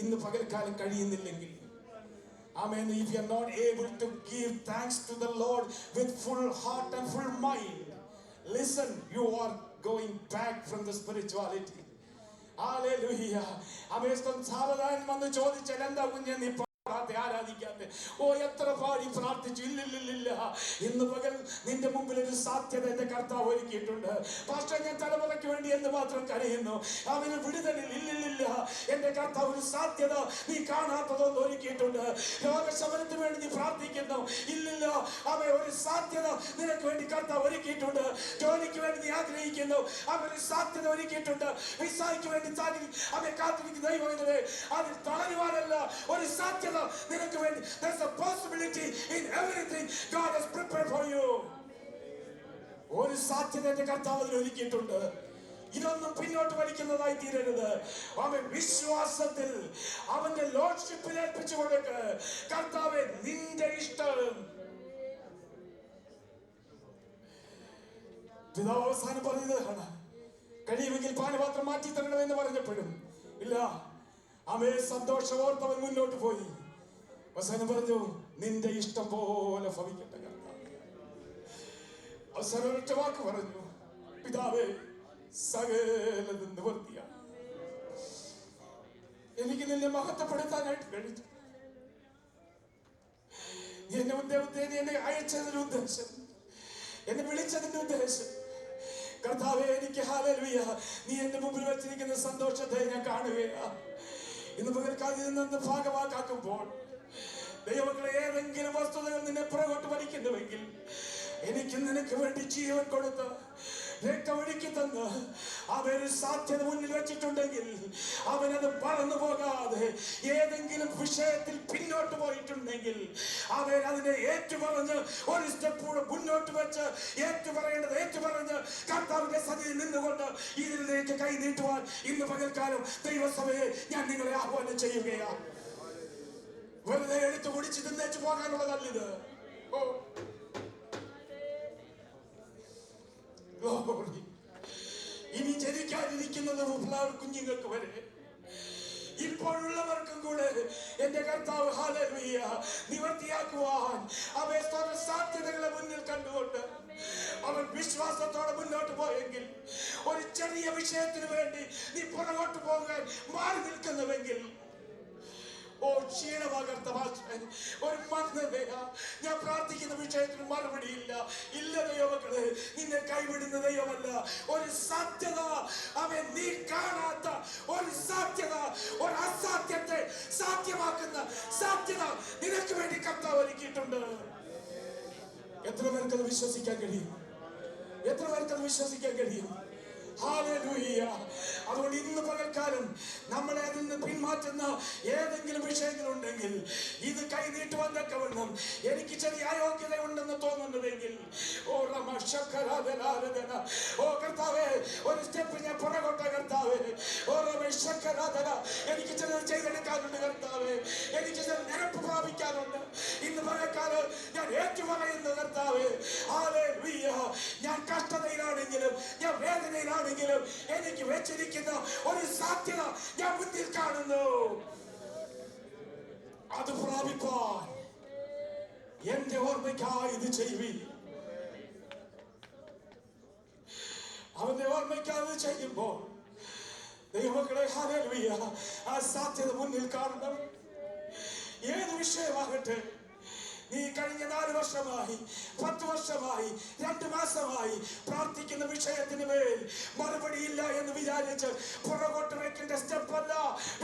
ഇന്ന് പകൽക്കാലം കഴിയുന്നില്ലെങ്കിൽ, Amen. If you are not able to give thanks to the Lord with full heart and full mind, listen, you are going back from the spirituality. Hallelujah. സാവധാനം വന്ന് ചോദിച്ചാൽ എന്താ കുഞ്ഞെ നീ ആരാധിക്കാതെ? ഓ, എത്ര പാടി പ്രാർത്ഥിച്ചു. ഇല്ലില്ലില്ല. ഇന്ന് പകൽ നിന്റെ മുമ്പിൽ ഒരു സാധ്യത എന്റെ കർത്താവ് ഒരുക്കിയിട്ടുണ്ട്. പക്ഷേ ഞാൻ തലമുറയ്ക്ക് വേണ്ടി എന്ന് മാത്രം കരയുന്നു. അവന് വിടുതലിൽ ഇല്ലില്ലില്ല. എന്റെ കർത്താവ് ഒരു സാധ്യത നീ കാണാത്തതൊന്നും ഒരുക്കിയിട്ടുണ്ട്. രോഗശമനത്തിന് വേണ്ടി നീ പ്രാർത്ഥിക്കുന്നു. ഇല്ലില്ല. ഒരു സാധ്യത നിനക്ക് വേണ്ടി കർത്താവ് ഒരുക്കിയിട്ടുണ്ട്. ജോലിക്ക് വേണ്ടി നീ ആഗ്രഹിക്കുന്നു. ഒരു സാധ്യത ഒരുക്കിയിട്ടുണ്ട്. വിസായ്ക്ക് വേണ്ടി കാത്തിരിക്കുന്ന ദൈവത്തിനെ അതിൽ തളരുവാനല്ല, ഒരു സാധ്യത നിനക്ക് വേണ്ടി. There's a possibility in everything God has prepared for you. ഒരു സാധ്യത എന്റെ കർത്താവ് ഒരുക്കിയിട്ടുണ്ട്. ഇതൊന്നും പിന്നോട്ട് വലിക്കുന്നതായി തീരരുത്. അവൻ വിശ്വാസത്തിൽ അവന്റെ ലോർഡ്ഷിപ്പിൽ ഏൽപ്പിച്ചു കൊടുക്ക്. കർത്താവേ, നിന്റെ ഇഷ്ടം. പിതാവ് അവസാനം പറഞ്ഞതാണ്, കഴിയുമെങ്കിൽ പാനപാത്രം മാറ്റി തരണമെന്ന് പറഞ്ഞപ്പോഴും ഇല്ല. സന്തോഷമോർത്തവൻ മുന്നോട്ട് പോയി. അവസാനം പറഞ്ഞു, നിന്റെ ഇഷ്ടം പോലെ ഭവിക്കട്ടെ. അവസാനം ഒറ്റ വാക്ക് പറഞ്ഞു, പിതാവേ, സകലതും നിവർത്തിയാണ്. എനിക്ക് നിന്നെ മഹത്വപ്പെടുത്താനായിട്ട് കഴിഞ്ഞു. എന്നെ അയച്ചതിന്റെ ഉദ്ദേശം, എന്നെ വിളിച്ചതിന്റെ ഉദ്ദേശം, കർത്താവേ, എനിക്ക് ഹല്ലേലൂയ, നീ എന്റെ മുമ്പിൽ വെച്ചിരിക്കുന്ന സന്തോഷത്തെ ഞാൻ കാണുകയാ. ഇന്ന് പകൽക്കാലത്ത് നിന്ന് ഭാഗമാക്കുമ്പോൾ ദൈവങ്ങളെ ഏതെങ്കിലും വസ്തുതകൾ നിന്നെ പുറകോട്ട് വലിക്കുന്നുവെങ്കിൽ, എനിക്ക് നിനക്ക് വേണ്ടി ജീവൻ കൊടുത്ത് രക്തമൊഴുക്കി തന്ന് അവനൊരു സാധ്യത മുന്നിൽ വെച്ചിട്ടുണ്ടെങ്കിൽ അവനത് പറന്നു പോകാതെ ഏതെങ്കിലും വിഷയത്തിൽ പിന്നോട്ട് പോയിട്ടുണ്ടെങ്കിൽ അവൻ അതിനെ ഏറ്റുപറഞ്ഞ് ഒരു സ്റ്റെപ്പ് കൂടെ മുന്നോട്ട് വെച്ച് ഏറ്റുപറയേണ്ടത് ഏറ്റുപറഞ്ഞ് കർത്താവിന്റെ സന്നിധിയിൽ നിന്നുകൊണ്ട് ഇതിലേക്ക് കൈ നീട്ടുവാൻ ഇന്ന് പകൽക്കാലം ദൈവസഭയെ ഞാൻ നിങ്ങളെ ആഹ്വാനം ചെയ്യുകയാണ്. വെറുതെ എടുത്തു കുടിച്ച് തിന്നേച്ചു പോകാനുള്ളതല്ലിത്. ഇനി ജനിക്കാനിരിക്കുന്നത് കുഞ്ഞുങ്ങൾക്ക് വരെ ഇപ്പോഴുള്ളവർക്കും കൂടെ എന്റെ കർത്താവ് ഹല്ലേലൂയ നിവർത്തിയാക്കുവാൻ അവയെ സാധ്യതകളെ മുന്നിൽ കണ്ടുകൊണ്ട് അവൻ വിശ്വാസത്തോടെ മുന്നോട്ട് പോയെങ്കിൽ, ഒരു ചെറിയ വിഷയത്തിന് വേണ്ടി നീ പുറകോട്ട് പോകാൻ മാറി നിൽക്കുന്നുവെങ്കിൽ, ക്ഷീണമാകാത്ത ഒരു മന്ദതയാ, ഞാൻ പ്രാർത്ഥിക്കുന്ന വിഷയത്തിന് മറുപടിയില്ല. ഇല്ല ദൈവമക്കളെ, നിന്നെ കൈവിടുന്ന ദൈവമല്ല. ഒരു സാധ്യത അവൻ നീ കാണാത്ത ഒരു സാധ്യത, ഒരു അസാധ്യത്തെ സാധ്യമാക്കുന്ന സാധ്യത നിനക്ക് വേണ്ടി കർത്താവ് ഒരുക്കിയിട്ടുണ്ട്. എത്ര പേർക്കത് വിശ്വസിക്കാൻ കഴിയും? എത്ര പേർക്കത് വിശ്വസിക്കാൻ കഴിയും? ഹല്ലേലൂയ. അതുകൊണ്ട് ഇന്ന് പകൽക്കാലം നമ്മളെ അതിൽ നിന്ന് പിന്മാറ്റുന്ന ഏതെങ്കിലും വിഷയങ്ങളുണ്ടെങ്കിൽ, ഇത് കൈനീട്ടുവാൻ തക്കവണ്ണം എനിക്ക് ചെറിയ അയോഗ്യത ഉണ്ടെന്ന് തോന്നുന്നുവെങ്കിൽ, കർത്താവേ ഒരു സ്റ്റെപ്പ് ഞാൻ പുറകോട്ടെ കർത്താവേ, എനിക്ക് ചിലത് ചെയ്തെടുക്കാനുണ്ട് കർത്താവേ, എനിക്ക് ചില നിരപ്പ് പ്രാപിക്കാനുണ്ട്. ഇന്ന് പകൽക്കാലം ഞാൻ ഏറ്റുപറയുന്നു കർത്താവേ, ഹല്ലേലൂയ. ഞാൻ കഷ്ടതയിലാണെങ്കിലും ഞാൻ വേദനയിലാണെങ്കിലും എനിക്ക് വെച്ചിരിക്കുന്ന ഒരു സാധ്യത ഞാൻ മുന്നിൽ കാണുന്നു. അത് പ്രാപിപ്പാൻ എന്റെ ഓർമ്മയ്ക്കായി ഇത് ചെയ്യുവിൻ. അവന്റെ ഓർമ്മയ്ക്കായി ചെയ്യുമ്പോൾ ദൈവമക്കളെ ഹല്ലേലൂയ, ആ സാധ്യത മുന്നിൽ കാണണം. ഏത് വിഷയമാകട്ടെ, നീ കഴിഞ്ഞ 4 വർഷമായി 10 വർഷമായി 2 മാസമായി പ്രാർത്ഥിക്കുന്ന വിഷയത്തിന് മേൽ മറുപടിയില്ല എന്ന് വിചാരിച്ച് പുറകോട്ട് വെക്കേണ്ട സ്റ്റെപ്പല്ല.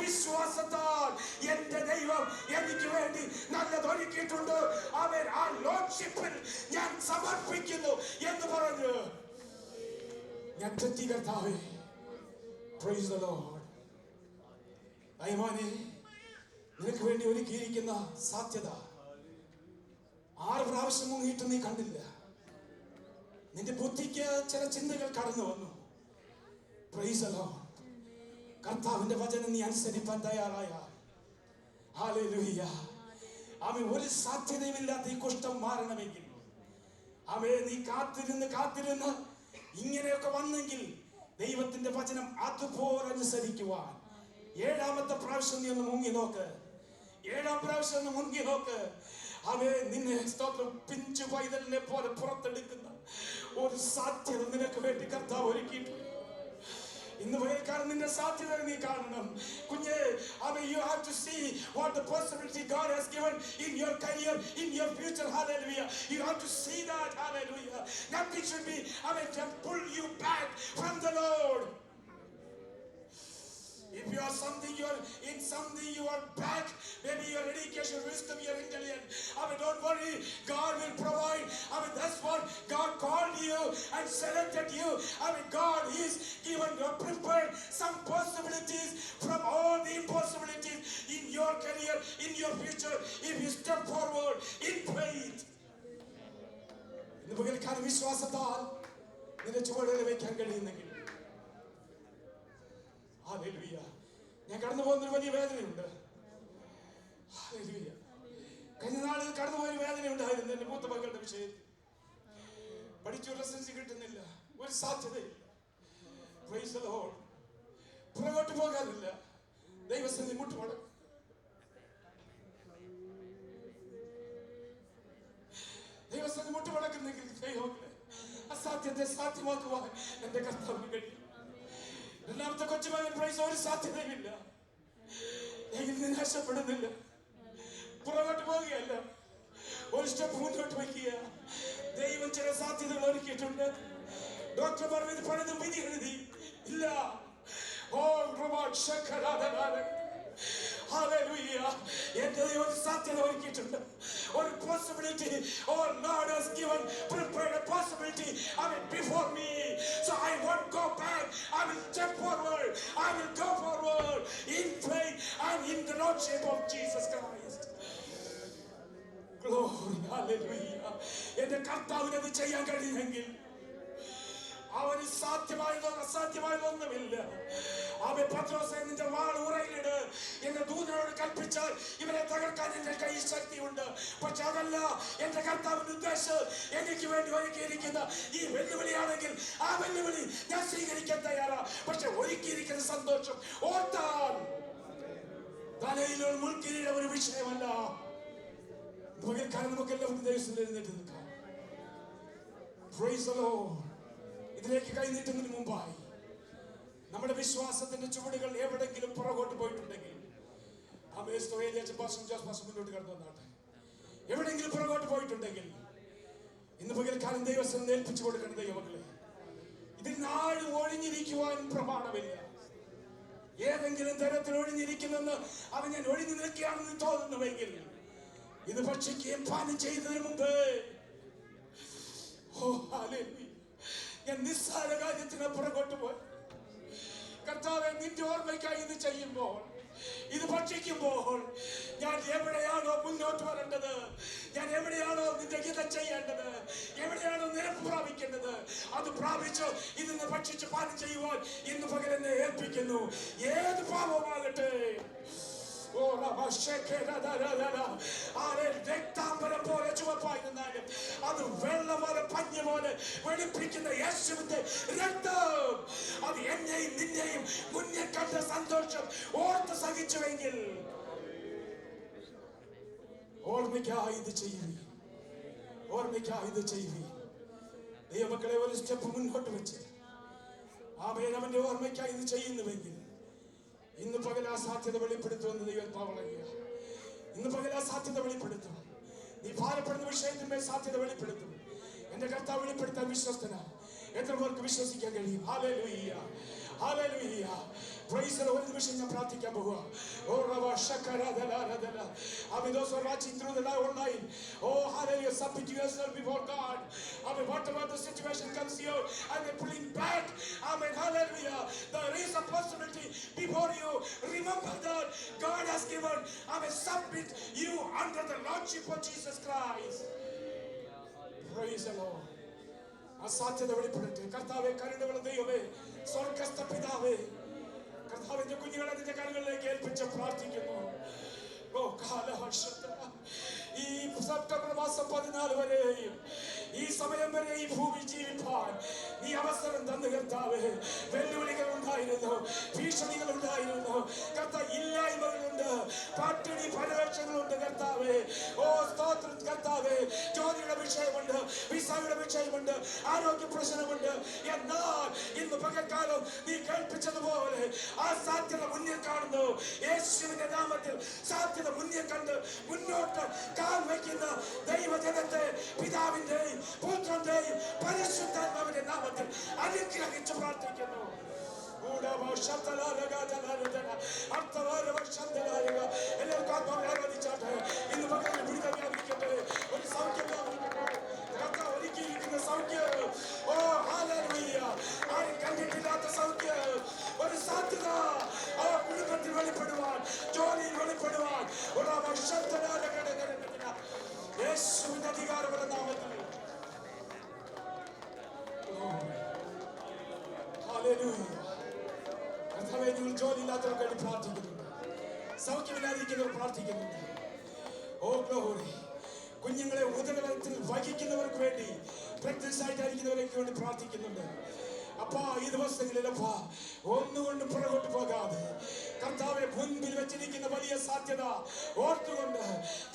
വിശ്വാസത്താൽ എന്റെ ദൈവം എനിക്ക് വേണ്ടി നല്ലതൊരുക്കിയിട്ടുണ്ട്, അവൻ ആ ലോഡ്ഷിപ്പിൽ ഞാൻ സമർപ്പിക്കുന്നു എന്ന് പറഞ്ഞു ഞാൻ തെറ്റി കർത്താവേ. Price the Lord. അയ്യമാനെ, നിനക്ക് വേണ്ടി ഒരുക്കിയിരിക്കുന്ന സാധ്യത 6 പ്രാവശ്യം മുങ്ങിയിട്ട് നീ കണ്ടില്ല. നിന്റെ ബുദ്ധിക്ക് ചില ചിന്തകൾ കടന്നു വന്നു. Price the Lord. കർത്താവിന്റെ വചനം നീ അനുസരിക്കാൻ തയ്യാറായ, ഹല്ലേലൂയ, അവൻ ഒരു സാധ്യതയുമില്ലാത്ത ഈ കുഷ്ഠം മാറണമെങ്കിൽ, അവയെ നീ കാത്തിരുന്ന് ഇങ്ങനെയൊക്കെ വന്നെങ്കിൽ ദൈവത്തിന്റെ വചനം അതുപോലെ അനുസരിക്കുവാൻ 7ാമത്തെ പ്രാവശ്യം നീ ഒന്ന് മുങ്ങി നോക്ക്. 7ാം പ്രാവശ്യം ഒന്ന് മുങ്ങി നോക്ക്. അവയെ നിന്നെ സ്തോത്രം പിഞ്ചു പൈതലിനെ പോലെ പുറത്തെടുക്കുന്ന ഒരു സാധ്യത നിനക്ക് വേണ്ടി കർത്താവ് ഒരുക്കിയിട്ടുണ്ട്. ഇന്ന് പകൽക്കാലം നിന്റെ സാധ്യത നീ കാണണം കുഞ്ഞേ. you have to see what the possibility God has given in your career, in your future. Hallelujah. You have to see that. Hallelujah. Nothing should be to pull you back from the Lord. If you are in something you are back, maybe your education, wisdom, your intelligence, don't worry, God will provide. That's what God called you and selected you. God is given you prepared some possibilities from all the impossibilities in your career, in your future, if you step forward in faith. ഇന്ന് പകൽക്കാലം വിശ്വാസത്താൽ നിന്റെ ചുവടുകൾ വയ്ക്കാൻ കഴിയുന്നെങ്കിൽ, ഹല്ലേലൂയ. ഞാൻ കടന്നു പോകുന്നൊരു വലിയ വേദനയുണ്ട്. ഹല്ലേലൂയ. കഴിഞ്ഞ നാളിൽ കടന്നുപോയൊരു വേദന ഉണ്ടായിരുന്നു എന്റെ മൂത്ത മക്കളുടെ വിഷയത്തിൽ. പഠിച്ചു റെസിഡൻസി കിട്ടുന്നില്ല, ഒരു സാധ്യതയില്ല. Price the Lord. പുറകോട്ട് പോകാനില്ല. ദൈവസന്നിധി മുട്ടുമടക്കും. ദൈവസന്നിധി മുട്ടുമടക്കുന്നെങ്കിൽ ദൈവമേ, അസാധ്യത്തെ സാധ്യമാക്കുവാൻ എന്റെ കർത്താവിന് കഴിയും. 2ാമത്തെ കൊച്ചുമകൻ പ്രൈസ് ഒരു സാധ്യതയുമില്ല. എങ്കിൽ നിരാശപ്പെടുന്നില്ല, പുറകോട്ട് പോവുകയല്ല, ഒരു സ്റ്റെപ്പ് മുന്നോട്ട് വയ്ക്കുക. ദൈവം ചില സാധ്യതകൾ ഒരുക്കിയിട്ടുണ്ട്. ഡോക്ടർമാർ ഇത് പലതും വിധി എഴുതി ഇല്ല. Hallelujah. എന്റെ ദൈവം ഒരു സാധ്യത ഒരുക്കിയിട്ടുണ്ട്. ഒരു possibility. Oh, Lord has prepared a possibility. Before me. So I won't go back. I will step forward. I will go forward in faith and in the Lordship of Jesus Christ. Glory. Hallelujah. എന്റെ കർത്താവിന് അത് ചെയ്യാൻ കഴിയുമെങ്കിൽ അവന് സാധ്യമായതോ അസാധ്യമായതൊന്നുമില്ല. അവൻ പത്രോസേ, നിന്റെ വാൾ ഉറയിലിട് എന്ന് ദൂതനോട് കൽപ്പിച്ചാൽ ഇവരെ തകർക്കാൻ എന്റെ കയ്യിൽ ശക്തിയുണ്ട്. പക്ഷെ അതല്ല എന്റെ കർത്താവിന്റെ ഉദ്ദേശം. എനിക്ക് വേണ്ടി ഒരുക്കിയിരിക്കുന്ന ഈ വെല്ലുവിളിയാണെങ്കിൽ ആ വെല്ലുവിളി ഞാൻ സ്വീകരിക്കാൻ തയ്യാറാ. പക്ഷെ ഒരുക്കിയിരിക്കുന്ന സന്തോഷം ഓർത്താൽ തലയിലുള്ള മുൾക്കിരീടം ഒരു വിഷയമല്ല. കാരണം നമുക്ക് എല്ലാവർക്കും ദൈവത്തിൽ എഴുന്നേറ്റ് നിൽക്കാം. Praise the Lord. ഇതിലേക്ക് കൈനീട്ടുന്നതിന് മുമ്പായി നമ്മുടെ വിശ്വാസത്തിന്റെ ചുവടുകൾ എവിടെങ്കിലും പുറകോട്ട് പോയിട്ടുണ്ടെങ്കിൽ മുന്നോട്ട് കടന്നു വന്നാട്ടെ. എവിടെയെങ്കിലും പുറകോട്ട് പോയിട്ടുണ്ടെങ്കിൽ ഇന്ന് പകൽക്കാലം ദൈവസ്ഥ ഏൽപ്പിച്ചു കൊടുക്കണം. ദൈവമക്കളെ, ഇതിൽ നാട് ഒഴിഞ്ഞിരിക്കുവാൻ പ്രമാണമില്ല. ഏതെങ്കിലും തരത്തിൽ ഒഴിഞ്ഞിരിക്കുന്നെന്ന് അവൻ ഞാൻ ഒഴിഞ്ഞു നിൽക്കുകയാണെന്ന് തോന്നുന്നുവെങ്കിൽ ഇത് ഭക്ഷിക്കുകയും പാനം ചെയ്യുന്നതിന് മുമ്പ് ഞാൻ നിസ്സാര കാര്യത്തിന് പുറകോട്ട് പോയി. കർത്താവേ, നിന്റെ ഓർമ്മയ്ക്കായി ഇത് ചെയ്യുമ്പോൾ, ഇത് ഭക്ഷിക്കുമ്പോൾ ഞാൻ എവിടെയാണോ മുന്നോട്ട് വരേണ്ടത്, ഞാൻ എവിടെയാണോ നിന്റെ ഹിതം ചെയ്യേണ്ടത്, എവിടെയാണോ നിരപ്പ് പ്രാപിക്കേണ്ടത്, അത് പ്രാപിച്ചു ഇതിന്ന് ഭക്ഷിച്ച് പാനം ചെയ്യുവാൻ ഇന്ന് പകൽ എന്നെ ഏൽപ്പിക്കുന്നു. ഏത് പാപമാകട്ടെ, രക്താംബരം പോലെ ചുവപ്പായിരുന്നാലും അത് വെള്ളം പോലെ പഞ്ഞ പോലെ വെളുപ്പിക്കുന്ന യേശുവിന്റെ രക്തം അത് എന്നെയും നിന്നെയും മുന്നേ കണ്ട സന്തോഷം ഓർത്ത് സഹിച്ചുവെങ്കിൽ ഓർമ്മയ്ക്കായി ഇത് ചെയ്യുവീ, ഓർമ്മയ്ക്കായി ഇത് ചെയ്യുവീ. ദൈവമക്കളെ, ഒരു സ്റ്റെപ്പ് മുന്നോട്ട് വെച്ച് അവന്റെ ഓർമ്മയ്ക്കായി ഇത് ചെയ്യുന്നുവെങ്കിൽ ഇന്ന് പകൽ ആ സാധ്യത വെളിപ്പെടുത്തുമെന്ന് ദൈവത്താവളയ്യ. ഇന്ന് പകൽ ആ സാധ്യത വെളിപ്പെടുത്തും. നീ ഭാരപ്പെടുന്ന വിഷയത്തിന്മേൽ സാധ്യത വെളിപ്പെടുത്തും. എന്റെ കർത്താവ് വെളിപ്പെടുത്താൻ വിശ്വസ്തനാണ്. എത്ര പേർക്ക് വിശ്വസിക്കാൻ കഴിയും? Hallelujah, hallelujah. Price the Lord. ഒരു നിമിഷം ഞാൻ പ്രാർത്ഥിക്കാൻ പോവുക. ഓ റബ ശകരദലദല. those who are watching through the live online, oh hallelujah, submit yourself before God. Whatever the situation comes here, pulling back, hallelujah, there is a possibility before you. Remember that God has given, submit you under the Lordship of Jesus Christ. Praise the Lord. അസാധ്യത വെളിപ്പെടട്ടെ. കർത്താവേ, കരുണയുള്ള ദൈവമേ, സ്വർഗ്ഗസ്ഥ പിതാവേ, കർത്താവിന്റെ കുഞ്ഞുങ്ങളെ നിന്റെ കരങ്ങളിലേക്ക് ഏൽപ്പിച്ച് പ്രാർത്ഥിക്കുന്നു. ഈ സെപ്റ്റംബർ മാസം 14 വരെയും ഈ സമയം വരെ ഈ ഭൂമി ജീവിപ്പാൻ നീ അവസരം തന്നു കർത്താവേ. വെല്ലുവിളികൾ ഉണ്ടായിരുന്നു, ഭീഷണികൾ ഉണ്ടായിരുന്നു കർത്താവ്, ഇല്ലായ്മകളുണ്ട്, പട്ടിണി പരവേക്ഷങ്ങളുണ്ട് കർത്താവേ. ഓ സ്തോത്രം കർത്താവേ. ജോലിയുടെ വിഷയമുണ്ട്, വിസയുടെ വിഷയമുണ്ട്, ആരോഗ്യ പ്രശ്നമുണ്ട്. എന്നാൽ ഇന്ന് പകൽക്കാലം നീ കേൾപ്പിച്ചതുപോലെ ആ സാധ്യത മുന്നിൽ കാണുന്നു. യേശുവിന്റെ നാമത്തിൽ സാധ്യത മുന്നിൽ കണ്ട് മുന്നോട്ട് കാൽ വയ്ക്കുന്ന ദൈവജനത്തെ പിതാവിന്റെയും പുത്രന്റെയും പരിശുദ്ധാത്മാവിന്റെ നാമത്തിൽ അനുഗ്രഹിച്ച് പ്രാർത്ഥിക്കുന്നു. എല്ലാവർക്കും ആത്മാവിനെ ആരാധിച്ചാട്ടെ. ഇന്ന് പകരം വിടുതൽ വ്യാപിക്കട്ടെ, ഒരു സൗഖ്യം വ്യാപിക്കട്ടെ. കർത്താവ് ഒരുക്കിയിരിക്കുന്ന സൗഖ്യം, ഓ ഹല്ലേലൂയ, ആരും കണ്ടിട്ടില്ലാത്ത സൗഖ്യം, ഒരു സാധ്യത ആ കുടുംബത്തിൽ വെളിപ്പെടുവാൻ, ജോലിയിൽ വെളിപ്പെടുവാൻ യേശുവിന്റെ അധികാരമുള്ള നാമത്തിൽ. കർത്താവേ, നിങ്ങൾ ജോലിയില്ലാത്തവർക്ക് വേണ്ടി പ്രാർത്ഥിക്കുന്നുണ്ട്, സൗഖ്യമില്ലാതിരിക്കുന്നവർ പ്രാർത്ഥിക്കുന്നുണ്ട്. Oh glory. കുഞ്ഞുങ്ങളെ ഉദരത്തിൽ വഹിക്കുന്നവർക്ക് വേണ്ടി, പ്രഗ്നൻസ് ആയിട്ടായിരിക്കുന്നവർക്ക് വേണ്ടി പ്രാർത്ഥിക്കുന്നുണ്ട്. അപ്പാ, ഈ ദിവസങ്ങളിൽ അപ്പാ ഒന്നുകൊണ്ട് പുറകോട്ട് പോകാതെ കർത്താവെ മുൻപിൽ വെച്ചിരിക്കുന്ന വലിയ സാധ്യത ഓർത്തുകൊണ്ട്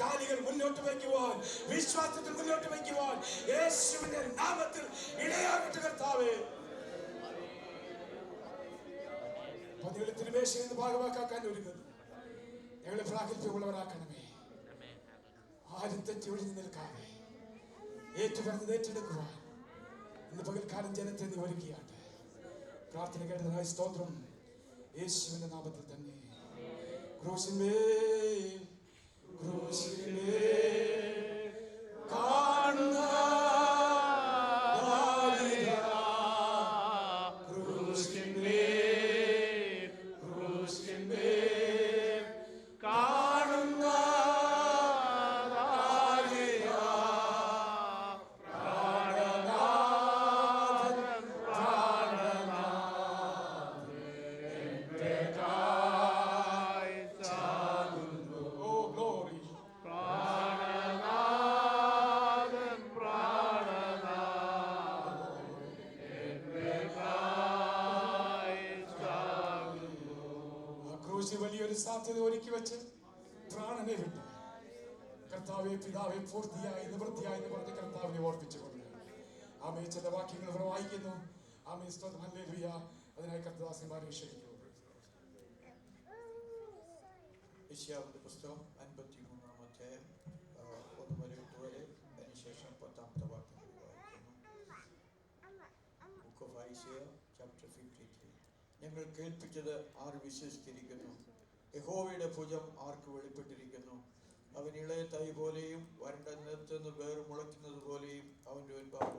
കാലുകൾ മുന്നോട്ട് വയ്ക്കുവാൻ, വിശ്വാസത്തിൽ മുന്നോട്ട് വയ്ക്കുവാൻ യേശുവിന്റെ നാമത്തിൽ ഇടയാകട്ടെ കർത്താവേ. പതികളെ തിരുമേശയിൽ നിന്ന് ഭാഗമാക്കാൻ ഒരുങ്ങുന്നു. ഞങ്ങളെ പ്രാഗൽഭ്യമുള്ളവരാക്കണമേ. ആരും തെറ്റി ഒഴിഞ്ഞു നിൽക്കാതെ ഏറ്റുപറഞ്ഞത് ഏറ്റെടുക്കുവാൻ ഇന്ന് പകൽക്കാലം ജനത്തെ നീ ഒരുക്കിയാട്ടെ. പ്രാർത്ഥന കേട്ടതിനായി സ്തോത്രം. യേശുവിന്റെ നാമത്തിൽ തന്നെ ക്രൂശിന്മേൽ കാണുന്ന വലിയൊരു സാധ്യത ഒരുക്കി വെച്ച് പ്രാണനെ വിട്ടു. കർത്താവെ പിതാവെ പൂർത്തിയായി നിവൃത്തിയായി എന്ന് പറഞ്ഞ് കർത്താവിനെ ഓർപ്പിച്ചുകൊണ്ട് ആമേ ചില വാക്യങ്ങൾ ഇവിടെ വായിക്കുന്നു. ആമേ സ്തോത്രം, ഹല്ലേലൂയ. അതിനായി കർത്തദാസന്മാരെ ക്ഷണിക്കുന്നു. യെശയ്യാവിന്റെ പുസ്തകം 53-ാം അധ്യായം 1 മുതൽ 8 വരെ, അതിനുശേഷം 10-ാമത്തെ വാക്യങ്ങൾ വായിക്കുന്നു. Book of Isaiah chapter 53. ഞങ്ങൾ കേൾപ്പിച്ചത് ആർ വിശ്വസിച്ചിരിക്കുന്നു? യഹോവയുടെ ഭുജം ആർക്ക് വെളിപ്പെട്ടിരിക്കുന്നു? അവൻ ഇളയ തൈ പോലെയും വരണ്ട നിലത്തുനിന്ന് വേർ മുളയ്ക്കുന്നത് പോലെയും അവൻ്റെ ഉത്പാദനം